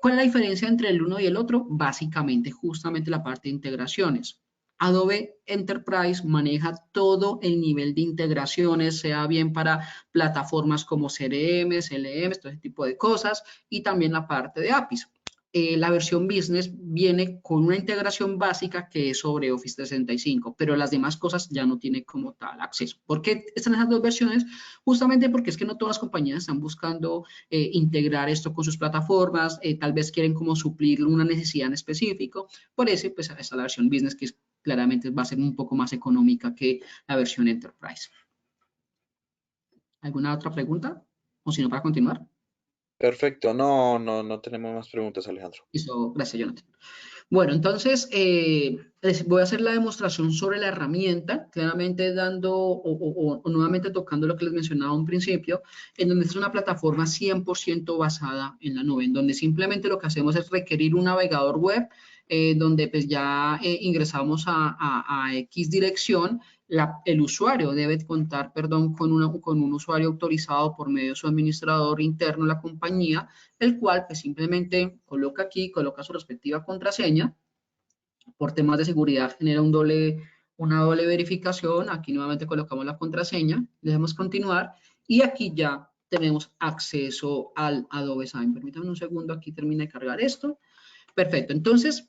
¿Cuál es la diferencia entre el uno y el otro? Básicamente, justamente la parte de integraciones. Adobe Enterprise maneja todo el nivel de integraciones, sea bien para plataformas como CRM, LM, todo ese tipo de cosas, y también la parte de APIs. la versión Business viene con una integración básica que es sobre Office 365, pero las demás cosas ya no tiene como tal acceso. ¿Por qué están esas dos versiones? Justamente porque es que no todas las compañías están buscando integrar esto con sus plataformas, tal vez quieren como suplir una necesidad en específico, por eso pues está la versión Business que claramente va a ser un poco más económica que la versión Enterprise. ¿Alguna otra pregunta? O si no, para continuar. Perfecto, no tenemos más preguntas, Alejandro. Listo, gracias, Jonathan. Bueno, entonces les voy a hacer la demostración sobre la herramienta, claramente dando o nuevamente tocando lo que les mencionaba un principio, en donde es una plataforma 100% basada en la nube, en donde simplemente lo que hacemos es requerir un navegador web, donde pues ya ingresamos a X dirección. El usuario debe contar, perdón, con un usuario autorizado por medio de su administrador interno de la compañía, el cual pues simplemente coloca aquí, coloca su respectiva contraseña. Por temas de seguridad genera una doble verificación. Aquí nuevamente colocamos la contraseña, le damos continuar y aquí ya tenemos acceso al Adobe Sign. Permítanme un segundo, aquí termina de cargar esto. Perfecto, entonces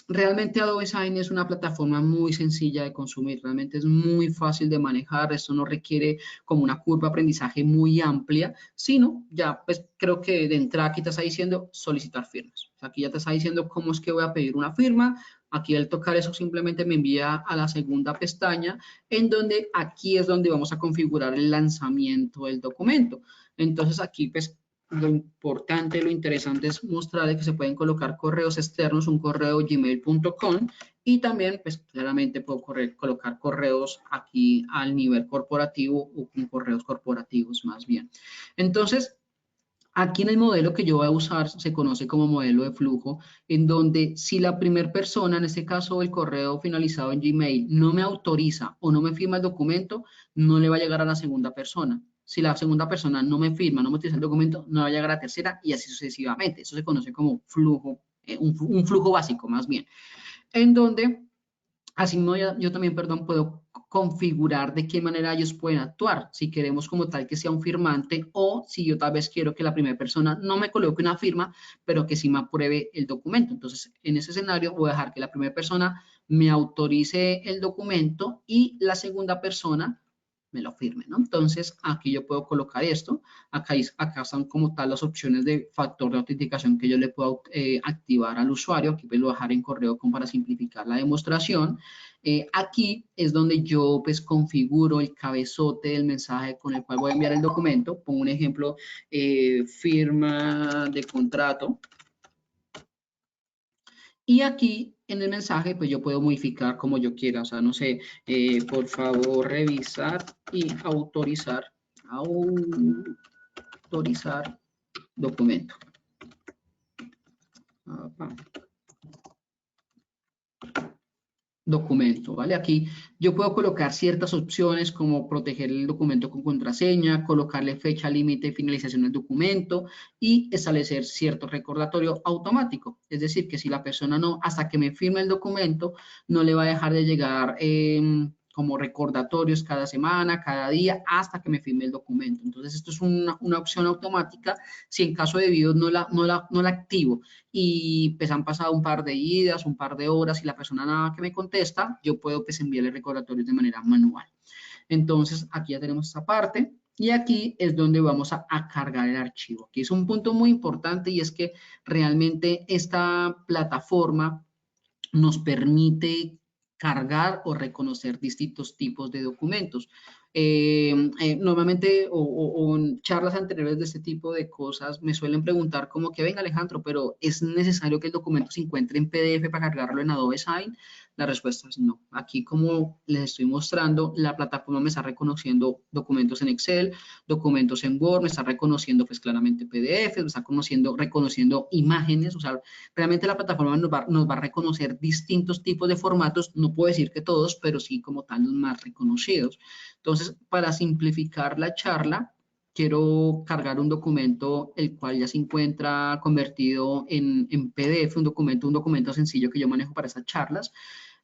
realmente Adobe Sign es una plataforma muy sencilla de consumir, realmente es muy fácil de manejar, esto no requiere como una curva de aprendizaje muy amplia, sino ya pues creo que de entrada aquí te está diciendo solicitar firmas. O sea, aquí ya te está diciendo cómo es que voy a pedir una firma, aquí al tocar eso simplemente me envía a la segunda pestaña, en donde aquí es donde vamos a configurar el lanzamiento del documento. Entonces aquí pues lo importante, lo interesante es mostrar que se pueden colocar correos externos, un correo gmail.com y también, pues claramente puedo colocar correos aquí al nivel corporativo o con correos corporativos más bien. Entonces, aquí en el modelo que yo voy a usar se conoce como modelo de flujo, en donde si la primera persona, en este caso el correo finalizado en Gmail, no me autoriza o no me firma el documento, no le va a llegar a la segunda persona. Si la segunda persona no me firma, no me utiliza el documento, no va a llegar a la tercera y así sucesivamente. Eso se conoce como flujo, un flujo básico más bien, en donde asimismo, yo también, perdón, puedo configurar de qué manera ellos pueden actuar. Si queremos como tal que sea un firmante o si yo tal vez quiero que la primera persona no me coloque una firma, pero que sí me apruebe el documento. Entonces, en ese escenario voy a dejar que la primera persona me autorice el documento y la segunda persona me lo firme, ¿no? Entonces, aquí yo puedo colocar esto. Acá están como tal las opciones de factor de autenticación que yo le puedo activar al usuario. Aquí pues lo voy a dejar en correo como para simplificar la demostración. Aquí es donde yo pues configuro el cabezote del mensaje con el cual voy a enviar el documento. Pongo un ejemplo, firma de contrato. Y aquí en el mensaje, pues yo puedo modificar como yo quiera. O sea, no sé, por favor, revisar y autorizar documento. Documento, ¿vale? Aquí yo puedo colocar ciertas opciones como proteger el documento con contraseña, colocarle fecha límite de finalización del documento y establecer cierto recordatorio automático. Es decir, que si la persona no, hasta que me firme el documento, no le va a dejar de llegar como recordatorios cada semana, cada día, hasta que me firme el documento. Entonces, esto es una opción automática si en caso de debido no la activo y pues han pasado un par de idas, un par de horas y la persona nada que me contesta, yo puedo pues enviarle recordatorios de manera manual. Entonces, aquí ya tenemos esta parte. Y aquí es donde vamos a cargar el archivo. Aquí es un punto muy importante y es que realmente esta plataforma nos permite cargar o reconocer distintos tipos de documentos. Normalmente o en charlas anteriores de este tipo de cosas me suelen preguntar como que, venga Alejandro, pero ¿es necesario que el documento se encuentre en PDF para cargarlo en Adobe Sign? La respuesta es no. Aquí, como les estoy mostrando, la plataforma me está reconociendo documentos en Excel, documentos en Word, me está reconociendo pues claramente PDF, me está reconociendo imágenes, o sea, realmente la plataforma nos va a reconocer distintos tipos de formatos, no puedo decir que todos, pero sí como tal los más reconocidos. Entonces, para simplificar la charla, quiero cargar un documento el cual ya se encuentra convertido en PDF, un documento sencillo que yo manejo para estas charlas.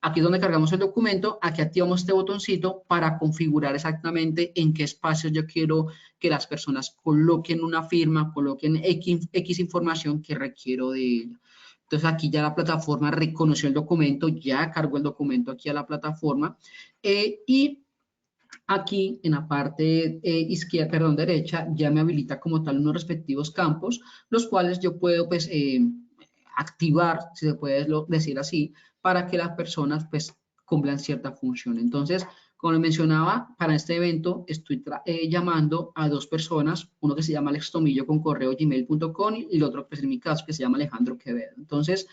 Aquí es donde cargamos el documento, aquí activamos este botoncito para configurar exactamente en qué espacios yo quiero que las personas coloquen una firma, coloquen X información que requiero de ella. Entonces aquí ya la plataforma reconoció el documento, ya cargó el documento aquí a la plataforma y aquí en la parte izquierda, perdón, derecha, ya me habilita como tal unos respectivos campos, los cuales yo puedo pues activar, si se puede decir así, para que las personas pues cumplan cierta función. Entonces, como les mencionaba, para este evento estoy llamando a dos personas, uno que se llama Alex Tomillo con correo gmail.com y el otro, pues en mi caso, que se llama Alejandro Quevedo. Entonces,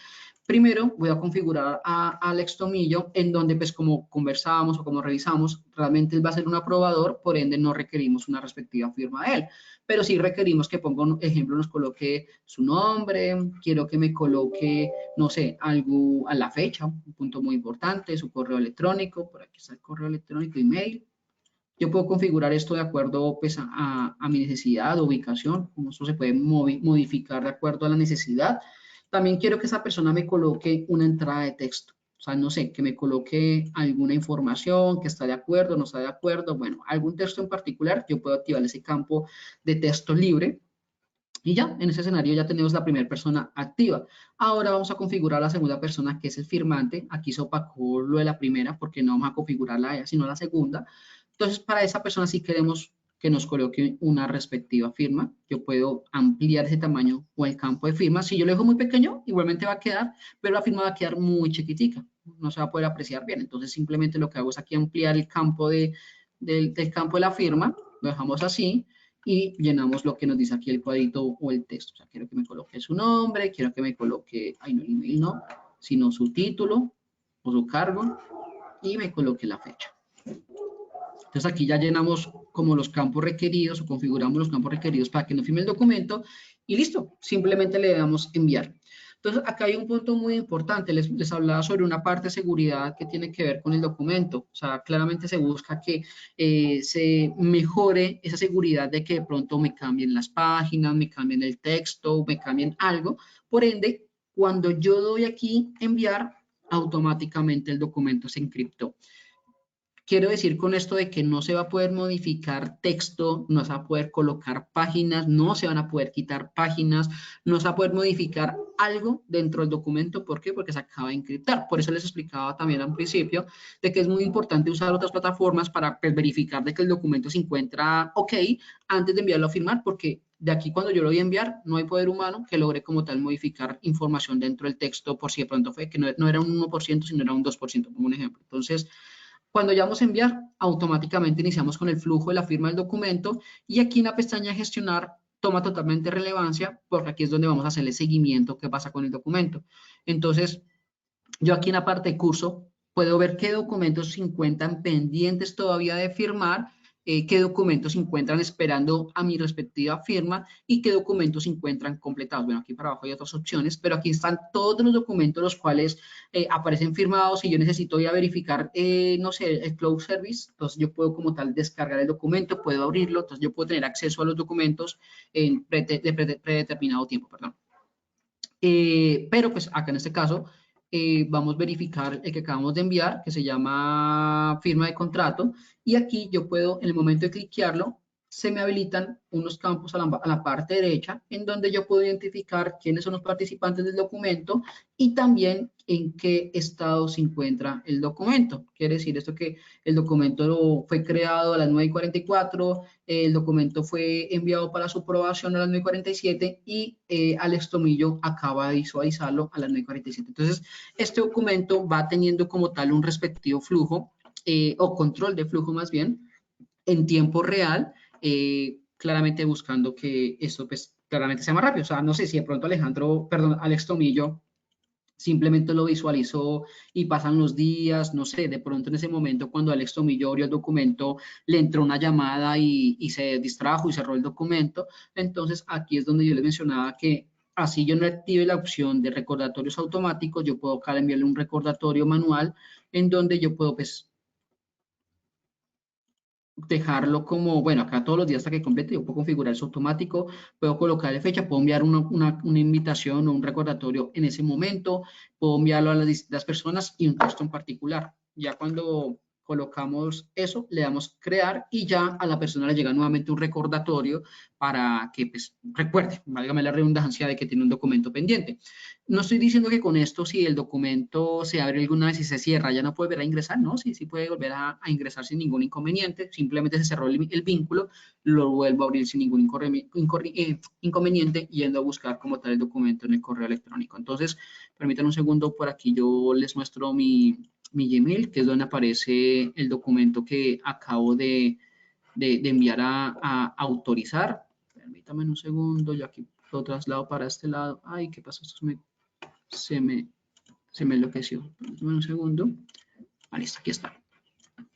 primero voy a configurar a Alex Tomillo, en donde pues como conversábamos o como revisamos, realmente él va a ser un aprobador, por ende no requerimos una respectiva firma de él, pero sí requerimos que ponga un ejemplo, nos coloque su nombre, quiero que me coloque, no sé, algo a la fecha, un punto muy importante, su correo electrónico, por aquí está el correo electrónico, email. Yo puedo configurar esto de acuerdo pues, a mi necesidad, ubicación, como esto se puede modificar de acuerdo a la necesidad. También quiero que esa persona me coloque una entrada de texto. O sea, no sé, que me coloque alguna información, que está de acuerdo, no está de acuerdo. Bueno, algún texto en particular, yo puedo activar ese campo de texto libre. Y ya, en ese escenario ya tenemos la primera persona activa. Ahora vamos a configurar la segunda persona, que es el firmante. Aquí se opacó lo de la primera, porque no vamos a configurarla a ella, sino a la segunda. Entonces, para esa persona sí queremos que nos coloque una respectiva firma. Yo puedo ampliar ese tamaño o el campo de firma. Si yo lo dejo muy pequeño, igualmente va a quedar, pero la firma va a quedar muy chiquitica. No se va a poder apreciar bien. Entonces, simplemente lo que hago es aquí ampliar el campo del campo de la firma. Lo dejamos así y llenamos lo que nos dice aquí el cuadrito o el texto. O sea, quiero que me coloque su nombre, quiero que me coloque, ay no, el email no, sino su título o su cargo y me coloque la fecha. Entonces aquí ya llenamos como los campos requeridos o configuramos los campos requeridos para que nos firme el documento y listo, simplemente le damos enviar. Entonces acá hay un punto muy importante, les hablaba sobre una parte de seguridad que tiene que ver con el documento, o sea, claramente se busca que se mejore esa seguridad de que de pronto me cambien las páginas, me cambien el texto, me cambien algo, por ende, cuando yo doy aquí enviar, automáticamente el documento se encriptó. Quiero decir con esto de que no se va a poder modificar texto, no se va a poder colocar páginas, no se van a poder quitar páginas, no se va a poder modificar algo dentro del documento. ¿Por qué? Porque se acaba de encriptar. Por eso les explicaba también al principio de que es muy importante usar otras plataformas para verificar de que el documento se encuentra ok antes de enviarlo a firmar, porque de aquí cuando yo lo voy a enviar, no hay poder humano que logre como tal modificar información dentro del texto por si de pronto fue que no era un 1%, sino era un 2%, como un ejemplo. Entonces, cuando ya vamos a enviar, automáticamente iniciamos con el flujo de la firma del documento y aquí en la pestaña de gestionar toma totalmente relevancia porque aquí es donde vamos a hacerle seguimiento qué pasa con el documento. Entonces, yo aquí en la parte de curso puedo ver qué documentos se encuentran pendientes todavía de firmar, qué documentos se encuentran esperando a mi respectiva firma y qué documentos se encuentran completados. Bueno, aquí para abajo hay otras opciones, pero aquí están todos los documentos los cuales aparecen firmados y yo necesito ya verificar, no sé, el Cloud Service. Entonces yo puedo como tal descargar el documento, puedo abrirlo, entonces yo puedo tener acceso a los documentos en predeterminado tiempo, perdón. Pero pues acá en este caso vamos a verificar el que acabamos de enviar, que se llama firma de contrato, y aquí yo puedo, en el momento de cliquearlo, se me habilitan unos campos a la parte derecha, en donde yo puedo identificar quiénes son los participantes del documento y también en qué estado se encuentra el documento. Quiere decir esto que el documento fue creado a las 9:44, el documento fue enviado para su aprobación a las 9:47 y Alex Tomillo acaba de visualizarlo a las 9:47. Entonces, este documento va teniendo como tal un respectivo flujo o control de flujo más bien en tiempo real, claramente buscando que esto pues claramente sea más rápido. O sea, no sé si de pronto Alex Tomillo simplemente lo visualizó y pasan los días, no sé, de pronto en ese momento cuando Alex Tomillo abrió el documento, le entró una llamada y se distrajo y cerró el documento. Entonces, aquí es donde yo les mencionaba que así yo no active la opción de recordatorios automáticos, yo puedo acá enviarle un recordatorio manual en donde yo puedo, pues, dejarlo como, bueno, acá todos los días hasta que complete, yo puedo configurar eso automático, puedo colocarle fecha, puedo enviar una invitación o un recordatorio en ese momento, puedo enviarlo a las distintas personas y un texto en particular. Ya cuando colocamos eso, le damos crear y ya a la persona le llega nuevamente un recordatorio para que pues, recuerde, válgame la redundancia de que tiene un documento pendiente. No estoy diciendo que con esto, si el documento se abre alguna vez y se cierra, ya no puede volver a ingresar, no, sí, sí puede volver a ingresar sin ningún inconveniente, simplemente se cerró el vínculo, lo vuelvo a abrir sin ningún inconveniente yendo a buscar como tal el documento en el correo electrónico. Entonces, permítanme un segundo, por aquí yo les muestro mi Gmail, que es donde aparece el documento que acabo de enviar a autorizar. Permítame un segundo, yo aquí lo traslado para este lado. Ay, ¿qué pasó? Esto se me enloqueció. Permítame un segundo. Ah, listo, aquí está.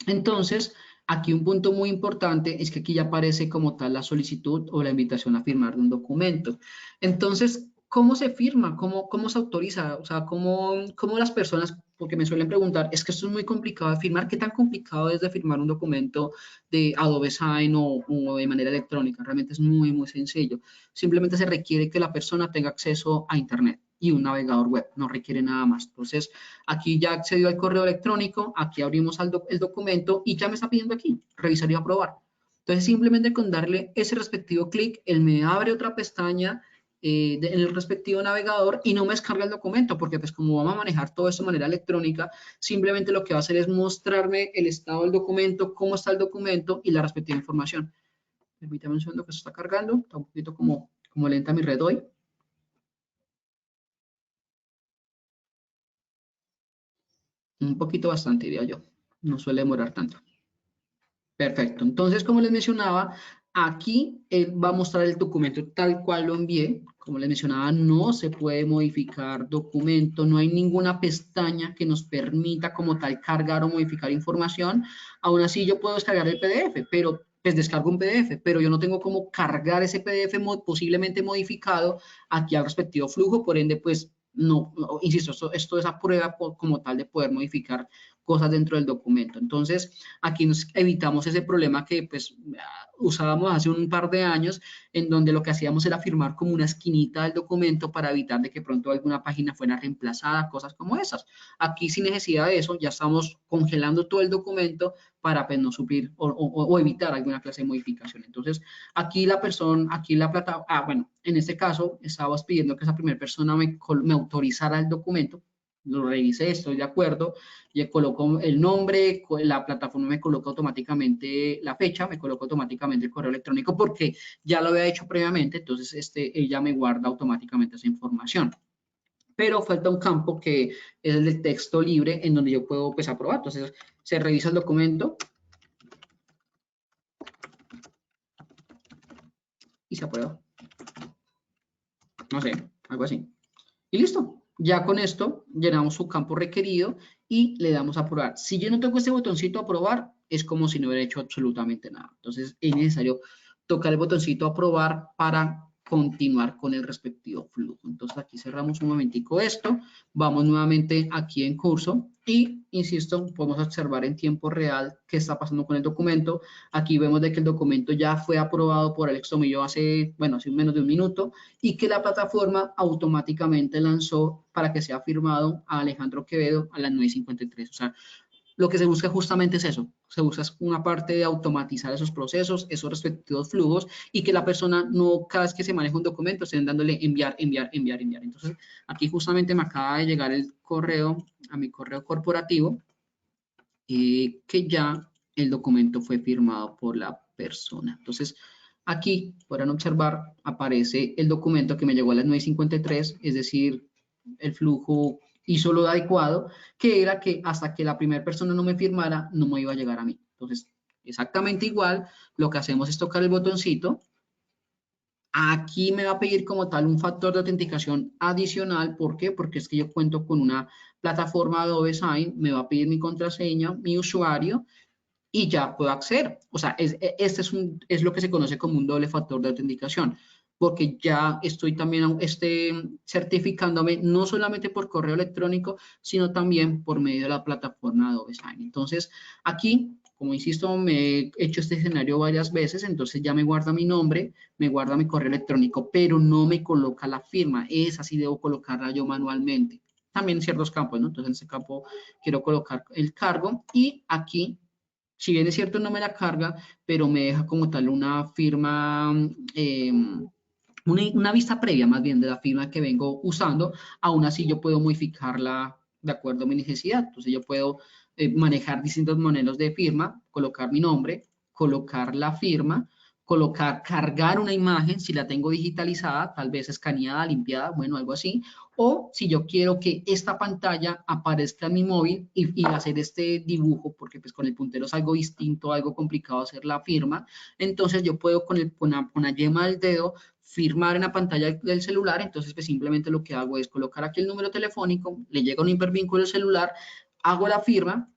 Entonces, aquí un punto muy importante es que aquí ya aparece como tal la solicitud o la invitación a firmar de un documento. Entonces, ¿cómo se firma? ¿Cómo se autoriza? O sea, ¿cómo las personas, porque me suelen preguntar, es que esto es muy complicado de firmar, ¿qué tan complicado es de firmar un documento de Adobe Sign o de manera electrónica? Realmente es muy, muy sencillo. Simplemente se requiere que la persona tenga acceso a Internet y un navegador web, no requiere nada más. Entonces, aquí ya accedió al correo electrónico, aquí abrimos el documento y ya me está pidiendo aquí, revisar y aprobar. Entonces, simplemente con darle ese respectivo clic, él me abre otra pestaña en el respectivo navegador y no me descarga el documento, porque pues como vamos a manejar todo esto de manera electrónica, simplemente lo que va a hacer es mostrarme el estado del documento, cómo está el documento y la respectiva información. Permítame un segundo que se está cargando, está un poquito como lenta mi red hoy. Un poquito bastante, diría yo. No suele demorar tanto. Perfecto. Entonces, como les mencionaba, aquí va a mostrar el documento tal cual lo envié. Como les mencionaba, no se puede modificar documento, no hay ninguna pestaña que nos permita como tal cargar o modificar información. Aún así, yo puedo descargar el PDF, pero pues descargo un PDF, pero yo no tengo cómo cargar ese PDF posiblemente modificado aquí al respectivo flujo, por ende, pues no, insisto, esto es a prueba como tal de poder modificar cosas dentro del documento. Entonces, aquí nos evitamos ese problema que pues usábamos hace un par de años, en donde lo que hacíamos era firmar como una esquinita del documento para evitar de que pronto alguna página fuera reemplazada, cosas como esas. Aquí sin necesidad de eso, ya estamos congelando todo el documento para pues, no sufrir o evitar alguna clase de modificación. Entonces, aquí la persona, aquí la plata, bueno, en este caso, estabas pidiendo que esa primera persona me autorizara el documento, lo revisé, estoy de acuerdo, y coloco el nombre, la plataforma me coloca automáticamente la fecha, me coloca automáticamente el correo electrónico porque ya lo había hecho previamente, entonces ella me guarda automáticamente esa información. Pero falta un campo que es el del texto libre en donde yo puedo pues aprobar. Entonces se revisa el documento y se aprueba. No sé, algo así. Y listo. Ya con esto llenamos su campo requerido y le damos a aprobar. Si yo no tengo este botoncito aprobar, es como si no hubiera hecho absolutamente nada. Entonces es necesario tocar el botoncito aprobar para continuar con el respectivo flujo. Entonces aquí cerramos un momentico esto, vamos nuevamente aquí en curso y, insisto, podemos observar en tiempo real qué está pasando con el documento. Aquí vemos de que el documento ya fue aprobado por Alex Tomillo hace menos de un minuto y que la plataforma automáticamente lanzó para que sea firmado a Alejandro Quevedo a las 9:53. O sea, lo que se busca justamente es eso, se busca una parte de automatizar esos procesos, esos respectivos flujos y que la persona no cada vez que se maneja un documento estén dándole enviar, enviar, enviar, enviar. Entonces, aquí justamente me acaba de llegar el correo a mi correo corporativo que ya el documento fue firmado por la persona. Entonces, aquí podrán observar, aparece el documento que me llegó a las 9:53, es decir, el flujo hizo lo adecuado, que era que hasta que la primera persona no me firmara, no me iba a llegar a mí. Entonces, exactamente igual, lo que hacemos es tocar el botoncito. Aquí me va a pedir como tal un factor de autenticación adicional. ¿Por qué? Porque es que yo cuento con una plataforma Adobe Sign, me va a pedir mi contraseña, mi usuario, y ya puedo acceder. O sea, este es lo que se conoce como un doble factor de autenticación, porque ya estoy también certificándome no solamente por correo electrónico, sino también por medio de la plataforma Adobe Sign. Entonces, aquí, como insisto, me he hecho este escenario varias veces, entonces ya me guarda mi nombre, me guarda mi correo electrónico, pero no me coloca la firma. Esa sí debo colocarla yo manualmente. también ciertos campos, ¿no? Entonces en este campo quiero colocar el cargo y aquí, si bien es cierto no me la carga, pero me deja como tal una firma, una vista previa más bien de la firma que vengo usando, aún así yo puedo modificarla de acuerdo a mi necesidad. Entonces yo puedo manejar distintos modelos de firma, colocar mi nombre, colocar la firma, cargar una imagen, si la tengo digitalizada, tal vez escaneada, limpiada, bueno, algo así, o si yo quiero que esta pantalla aparezca en mi móvil y hacer este dibujo, porque pues con el puntero es algo distinto, algo complicado hacer la firma, entonces yo puedo con la yema del dedo firmar en la pantalla del celular, entonces pues simplemente lo que hago es colocar aquí el número telefónico, le llega un hipervínculo al celular, hago la firma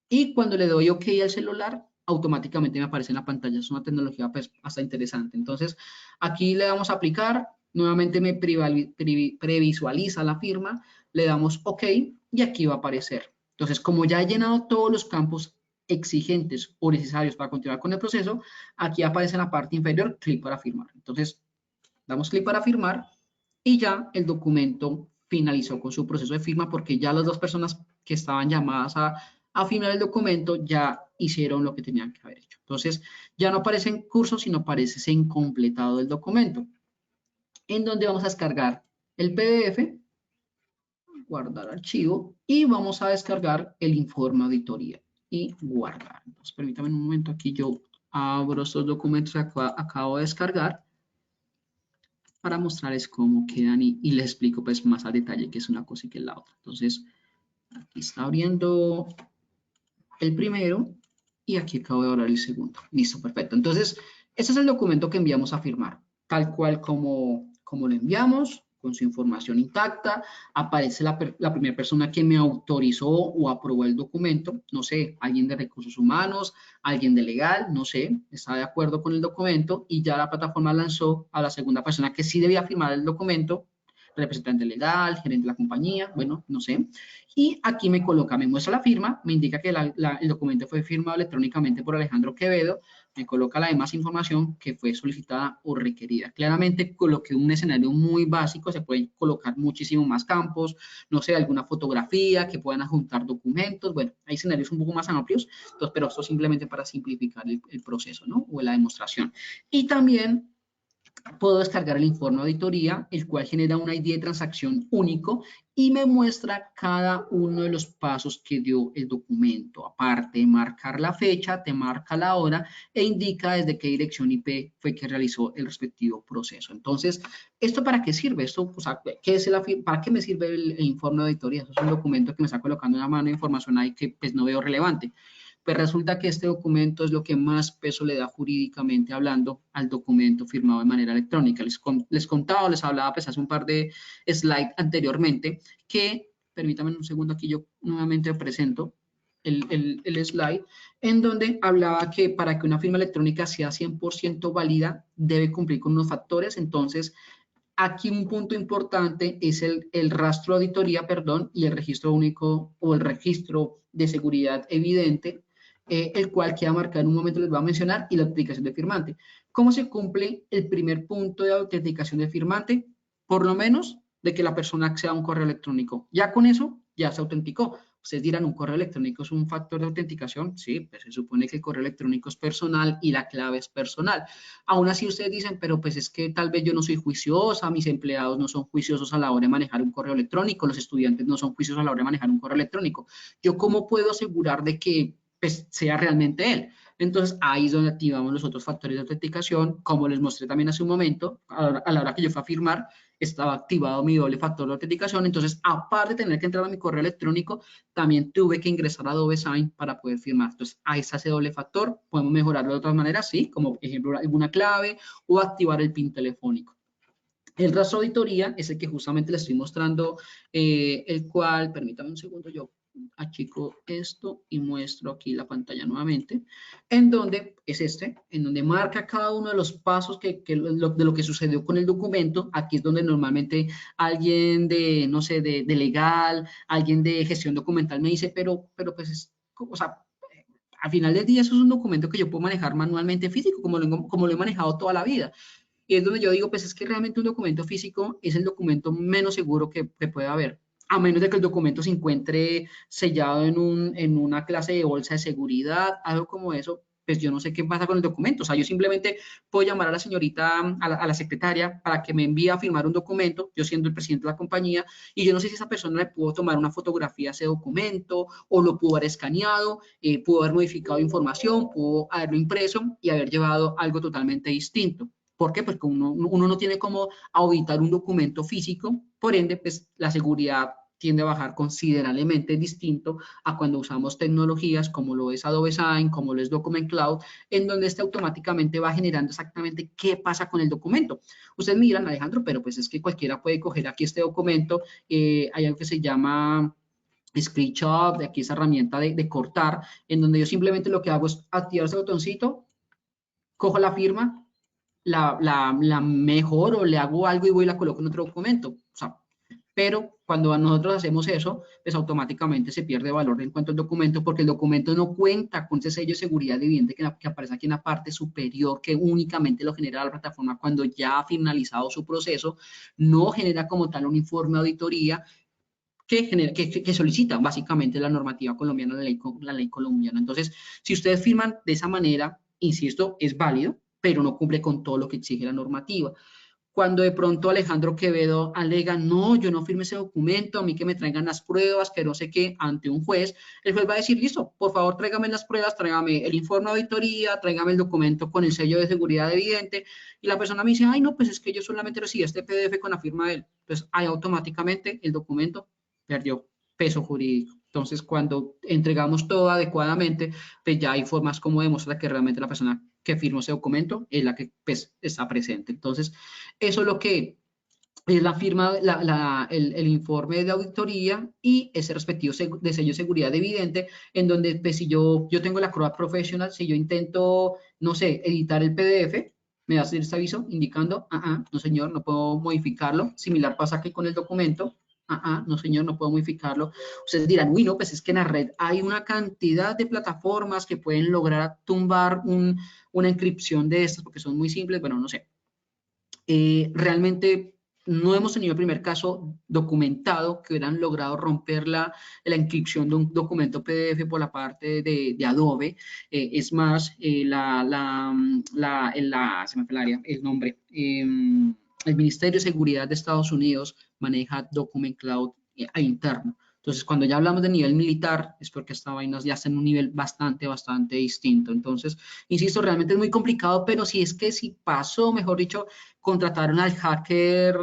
y cuando le doy OK al celular, automáticamente me aparece en la pantalla. Es una tecnología pues hasta interesante. Entonces aquí le damos a aplicar, nuevamente me previsualiza la firma, le damos OK y aquí va a aparecer. Entonces como ya he llenado todos los campos exigentes o necesarios para continuar con el proceso, aquí aparece en la parte inferior clic para firmar. Entonces damos clic para firmar y ya el documento finalizó con su proceso de firma porque ya las dos personas que estaban llamadas a firmar el documento ya hicieron lo que tenían que haber hecho. Entonces, ya no aparece en curso, sino aparece en completado el documento, en donde vamos a descargar el PDF, guardar archivo, y vamos a descargar el informe de auditoría y guardar. Entonces, permítame un momento, aquí yo abro estos documentos que acabo de descargar para mostrarles cómo quedan y les explico pues más a detalle qué es una cosa y qué es la otra. Entonces, aquí está abriendo el primero y aquí acabo de abrir el segundo. Listo, perfecto. Entonces, este es el documento que enviamos a firmar, tal cual como lo enviamos, con su información intacta, aparece la primera persona que me autorizó o aprobó el documento, no sé, alguien de recursos humanos, alguien de legal, no sé, está de acuerdo con el documento y ya la plataforma lanzó a la segunda persona que sí debía firmar el documento, representante legal, gerente de la compañía, bueno, no sé. Y aquí me coloca, me muestra la firma, me indica que el documento fue firmado electrónicamente por Alejandro Quevedo, me coloca la demás información que fue solicitada o requerida. Claramente coloqué un escenario muy básico, se pueden colocar muchísimo más campos, no sé, alguna fotografía que puedan adjuntar documentos, bueno, hay escenarios un poco más amplios, entonces, pero esto simplemente para simplificar el proceso, ¿no? O la demostración. Y también puedo descargar el informe de auditoría, el cual genera un ID de transacción único y me muestra cada uno de los pasos que dio el documento. Aparte de marcar la fecha, te marca la hora e indica desde qué dirección IP fue que realizó el respectivo proceso. Entonces, ¿esto para qué sirve? Esto, o sea, ¿para qué me sirve el informe de auditoría? Eso es un documento que me está colocando una mano de información ahí que pues no veo relevante. Pues resulta que este documento es lo que más peso le da jurídicamente hablando al documento firmado de manera electrónica. Les contaba, les hablaba pues hace un par de slides anteriormente que, permítanme un segundo, aquí yo nuevamente presento el slide, en donde hablaba que para que una firma electrónica sea 100% válida, debe cumplir con unos factores. Entonces, aquí un punto importante es el rastro de auditoría, perdón, y el registro único o el registro de seguridad evidente, el cual queda marcado en un momento, les voy a mencionar, y la autenticación de firmante. ¿Cómo se cumple el primer punto de autenticación de firmante? Por lo menos de que la persona acceda a un correo electrónico. Ya con eso, ya se autenticó. Ustedes dirán, ¿un correo electrónico es un factor de autenticación? Sí, pues se supone que el correo electrónico es personal y la clave es personal. Aún así ustedes dicen, pero pues es que tal vez yo no soy juiciosa, mis empleados no son juiciosos a la hora de manejar un correo electrónico, los estudiantes no son juiciosos a la hora de manejar un correo electrónico. ¿Yo cómo puedo asegurar de que pues, sea realmente él? Entonces, ahí es donde activamos los otros factores de autenticación, como les mostré también hace un momento, a la hora que yo fui a firmar, estaba activado mi doble factor de autenticación, entonces, aparte de tener que entrar a mi correo electrónico, también tuve que ingresar a Adobe Sign para poder firmar. Entonces, ahí está ese doble factor, podemos mejorarlo de otras maneras, sí, como por ejemplo alguna clave o activar el PIN telefónico. El rastro de auditoría es el que justamente les estoy mostrando, el cual, permítame un segundo, yo achico esto y muestro aquí la pantalla nuevamente, en donde es en donde marca cada uno de los pasos de lo que sucedió con el documento. Aquí es donde normalmente alguien de, no sé, de legal, alguien de gestión documental me dice, pero pues, o sea, al final del día eso es un documento que yo puedo manejar manualmente físico, como lo he manejado toda la vida. Y es donde yo digo, pues es que realmente un documento físico es el documento menos seguro que puede haber. a menos de que el documento se encuentre sellado en una clase de bolsa de seguridad, algo como eso, pues yo no sé qué pasa con el documento. O sea, yo simplemente puedo llamar a la señorita, a la secretaria, para que me envíe a firmar un documento, yo siendo el presidente de la compañía, y yo no sé si esa persona le pudo tomar una fotografía a ese documento, o lo pudo haber escaneado, pudo haber modificado información, pudo haberlo impreso y haber llevado algo totalmente distinto. ¿Por qué? Porque uno no tiene cómo auditar un documento físico, por ende, pues la seguridad tiende a bajar considerablemente distinto a cuando usamos tecnologías como lo es Adobe Sign, como lo es Document Cloud, en donde este automáticamente va generando exactamente qué pasa con el documento. Ustedes miran, Alejandro, pero pues es que cualquiera puede coger aquí este documento, hay algo que se llama screenshot, de aquí esa herramienta de cortar, en donde yo simplemente lo que hago es activar ese botoncito, cojo la firma, la mejoro, le hago algo y voy y la coloco en otro documento. O sea, pero cuando nosotros hacemos eso, pues automáticamente se pierde valor en cuanto al documento, porque el documento no cuenta con ese sello de seguridad evidente que aparece aquí en la parte superior, que únicamente lo genera la plataforma cuando ya ha finalizado su proceso, no genera como tal un informe de auditoría que solicita básicamente la normativa colombiana, la ley colombiana. Entonces, si ustedes firman de esa manera, insisto, es válido, pero no cumple con todo lo que exige la normativa. Cuando de pronto Alejandro Quevedo alega, no, yo no firme ese documento, a mí que me traigan las pruebas, que no sé qué, ante un juez, el juez va a decir, listo, por favor, tráigame las pruebas, tráigame el informe de auditoría, tráigame el documento con el sello de seguridad evidente, y la persona me dice, ay, no, pues es que yo solamente recibí este PDF con la firma de él. Entonces, ahí automáticamente el documento perdió peso jurídico. Entonces, cuando entregamos todo adecuadamente, pues ya hay formas como demostrar que realmente la persona que firmó ese documento es la que pues, está presente. Entonces, eso es lo que es la firma, el informe de auditoría y ese respectivo de sello de seguridad evidente, en donde pues, si yo tengo la CROA Professional, si yo intento, no sé, editar el PDF, me da este aviso indicando, no señor, no puedo modificarlo. Similar pasa aquí con el documento. No señor, no puedo modificarlo. Ustedes dirán, uy, no, pues es que en la red hay una cantidad de plataformas que pueden lograr tumbar una inscripción de estas porque son muy simples. Bueno, no sé. Realmente no hemos tenido el primer caso documentado que hubieran logrado romper la inscripción de un documento PDF por la parte de Adobe. Es más, se me fue el área, el nombre. El Ministerio de Seguridad de Estados Unidos maneja Document Cloud interno. Entonces, cuando ya hablamos de nivel militar, es porque esta vaina ya está en un nivel bastante distinto. Entonces, insisto, realmente es muy complicado, pero si es que si pasó, mejor dicho, contrataron al hacker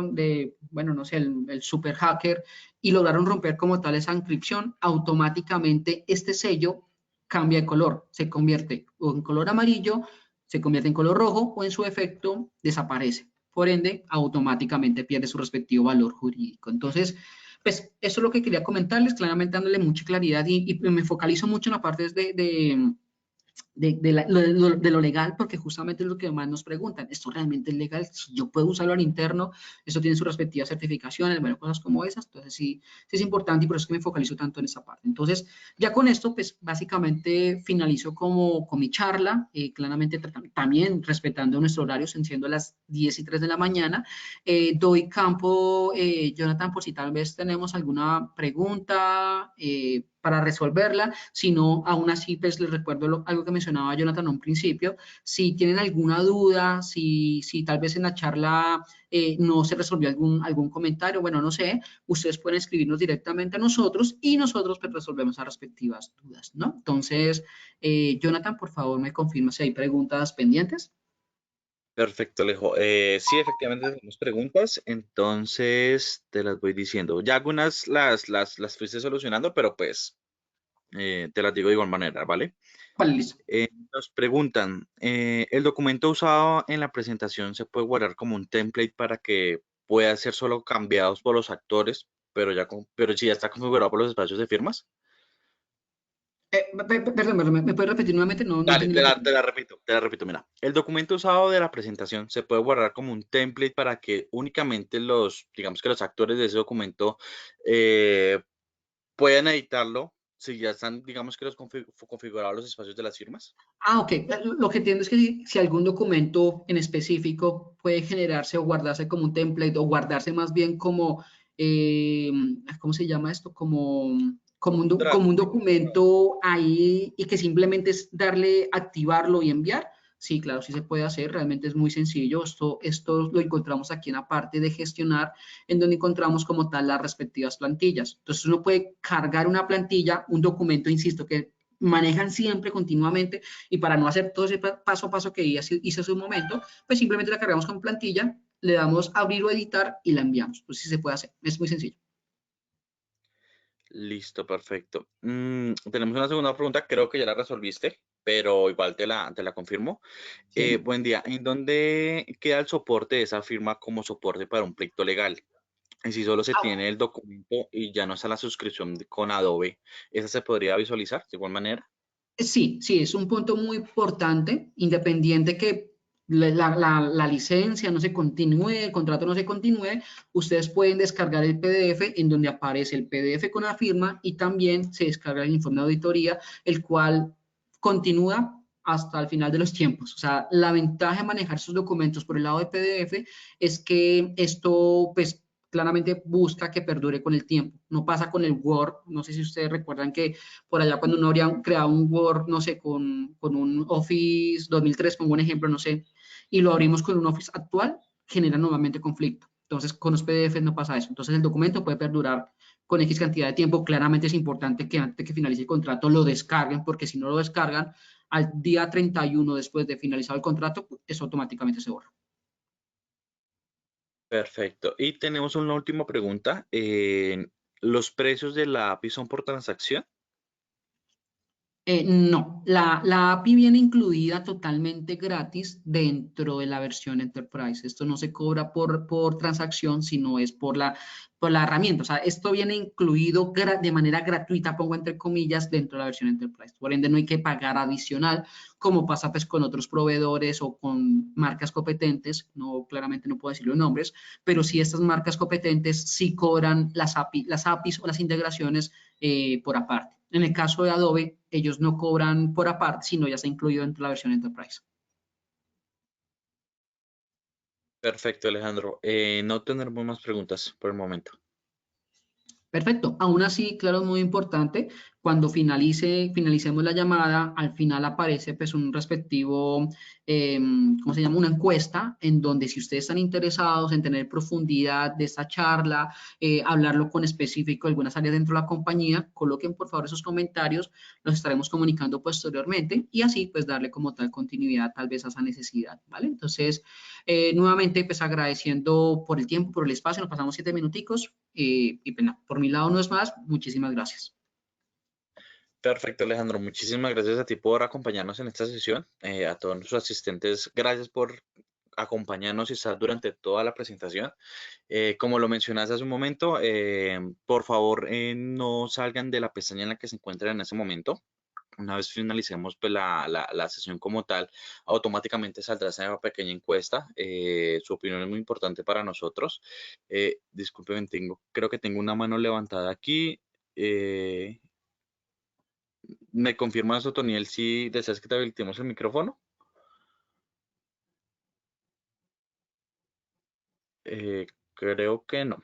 bueno, no sé, el super hacker y lograron romper como tal esa inscripción, automáticamente este sello cambia de color, se convierte o en color amarillo, se convierte en color rojo o en su efecto desaparece. Por ende, automáticamente pierde su respectivo valor jurídico. Entonces, pues eso es lo que quería comentarles, claramente dándole mucha claridad y me focalizo mucho en la parte de lo legal, porque justamente es lo que más nos preguntan. ¿Esto realmente es legal? Si yo puedo usarlo al interno, esto tiene sus respectivas certificaciones, bueno, cosas como esas. Entonces, sí es importante y por eso es que me focalizo tanto en esa parte. Entonces, ya con esto, pues básicamente finalizo con mi charla, claramente también respetando nuestro horario, siendo las 10:03 de la mañana. Doy campo, Jonathan, por si tal vez tenemos alguna pregunta para resolverla. Si no, aún así, pues les recuerdo algo que mencionaba Jonathan a un principio. Si tienen alguna duda, si tal vez en la charla no se resolvió algún comentario, bueno, no sé, ustedes pueden escribirnos directamente a nosotros y nosotros pues resolvemos las respectivas dudas, ¿no? Entonces, Jonathan, por favor, me confirma si hay preguntas pendientes. Perfecto, Alejo. Sí, efectivamente tenemos preguntas, entonces te las voy diciendo. Ya algunas las fuiste solucionando, pero pues te las digo de igual manera, ¿vale? Vale, listo. Nos preguntan, ¿el documento usado en la presentación se puede guardar como un template para que pueda ser solo cambiados por los actores, pero si ya está configurado por los espacios de firmas? Perdón, ¿me puedes repetir nuevamente? No Dale, entendí la pregunta. te la repito, mira. El documento usado de la presentación se puede guardar como un template para que únicamente digamos que los actores de ese documento eh, puedan editarlo si ya están, digamos que configurados los espacios de las firmas. Ok. Lo que entiendo es que si algún documento en específico puede generarse o guardarse como un template o guardarse más bien como eh, ¿cómo se llama esto? Draft. Como un documento ahí y que simplemente es darle, activarlo y enviar. Sí, claro, sí se puede hacer, realmente es muy sencillo. Esto lo encontramos aquí en la parte de gestionar, en donde encontramos como tal las respectivas plantillas. Entonces uno puede cargar una plantilla, un documento, insisto, que manejan siempre continuamente y para no hacer todo ese paso a paso que hice hace un momento, pues simplemente la cargamos con plantilla, le damos abrir o editar y la enviamos. Pues sí se puede hacer, es muy sencillo. Listo, perfecto. Tenemos una segunda pregunta, creo que ya la resolviste, pero igual te la confirmo. ¿Sí? Buen día. ¿En dónde queda el soporte de esa firma como soporte para un pleito legal? Y si solo se Ah, tiene el documento y ya no está la suscripción con Adobe, ¿esa se podría visualizar de igual manera? sí, sí, es un punto muy importante, independiente que la licencia no se continúe, el contrato no se continúe, ustedes pueden descargar el PDF en donde aparece el PDF con la firma y también se descarga el informe de auditoría, el cual continúa hasta el final de los tiempos. O sea, la ventaja de manejar esos documentos por el lado de PDF es que esto, pues, claramente busca que perdure con el tiempo. No pasa con el Word. No sé si ustedes recuerdan que por allá cuando uno habría creado un Word, no sé, con un Office 2003, pongo un ejemplo, no sé, y lo abrimos con un Office actual, genera nuevamente conflicto. Entonces, con los PDFs no pasa eso. Entonces, el documento puede perdurar con X cantidad de tiempo. Claramente es importante que antes de que finalice el contrato lo descarguen, porque si no lo descargan, al día 31 después de finalizado el contrato, pues, eso automáticamente se borra. Perfecto. Y tenemos una última pregunta. ¿Los precios de la API son por transacción? No, la API viene incluida totalmente gratis dentro de la versión Enterprise. Esto no se cobra por transacción, sino es por la herramienta. O sea, esto viene incluido de manera gratuita, pongo entre comillas, dentro de la versión Enterprise. Por ende, no hay que pagar adicional, como pasa pues con otros proveedores o con marcas competentes. No, claramente no puedo decir los nombres, pero sí estas marcas competentes sí cobran las APIs o las integraciones por aparte. En el caso de Adobe, ellos no cobran por aparte, sino ya está incluido dentro de la versión Enterprise. Perfecto, Alejandro. No tendremos más preguntas por el momento. Perfecto. Aún así, claro, es muy importante, cuando finalicemos la llamada, al final aparece pues un respectivo, ¿cómo se llama? Una encuesta en donde si ustedes están interesados en tener profundidad de esta charla, hablarlo con específico de algunas áreas dentro de la compañía, coloquen por favor esos comentarios, los estaremos comunicando posteriormente y así pues darle como tal continuidad tal vez a esa necesidad, ¿vale? Entonces, nuevamente pues agradeciendo por el tiempo, por el espacio, nos pasamos 7 minuticos. Y pues, nada, por mi lado no es más. Muchísimas gracias. Perfecto, Alejandro. Muchísimas gracias a ti por acompañarnos en esta sesión. A todos nuestros asistentes, gracias por acompañarnos y estar durante toda la presentación. Como lo mencionaste hace un momento, por favor, no salgan de la pestaña en la que se encuentran en ese momento. Una vez finalicemos pues, la sesión como tal, automáticamente saldrá esa pequeña encuesta. Su opinión es muy importante para nosotros. Disculpen, creo que tengo una mano levantada aquí. Eh, ¿Me confirmas, Otoniel, si deseas que te habilitemos el micrófono? Eh, Creo que no.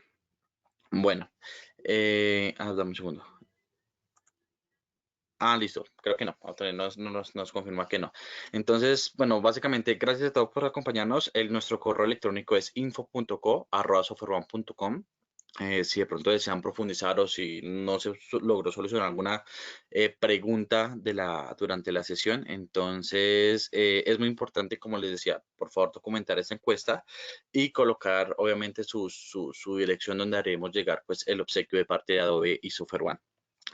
Bueno, dame un segundo. Listo, creo que no. Otoniel nos confirma que no. Entonces, bueno, básicamente, gracias a todos por acompañarnos. Nuestro correo electrónico es info.co@softwareone.com. Si de pronto desean profundizar o si no se logró solucionar alguna pregunta durante la sesión, entonces es muy importante, como les decía, por favor documentar esta encuesta y colocar obviamente su dirección donde haremos llegar pues el obsequio de parte de Adobe y SoftwareOne.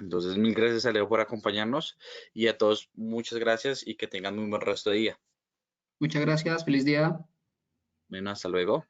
Entonces, mil gracias a Leo por acompañarnos y a todos muchas gracias y que tengan muy buen resto de día. Muchas gracias. Feliz día. Bueno, hasta luego.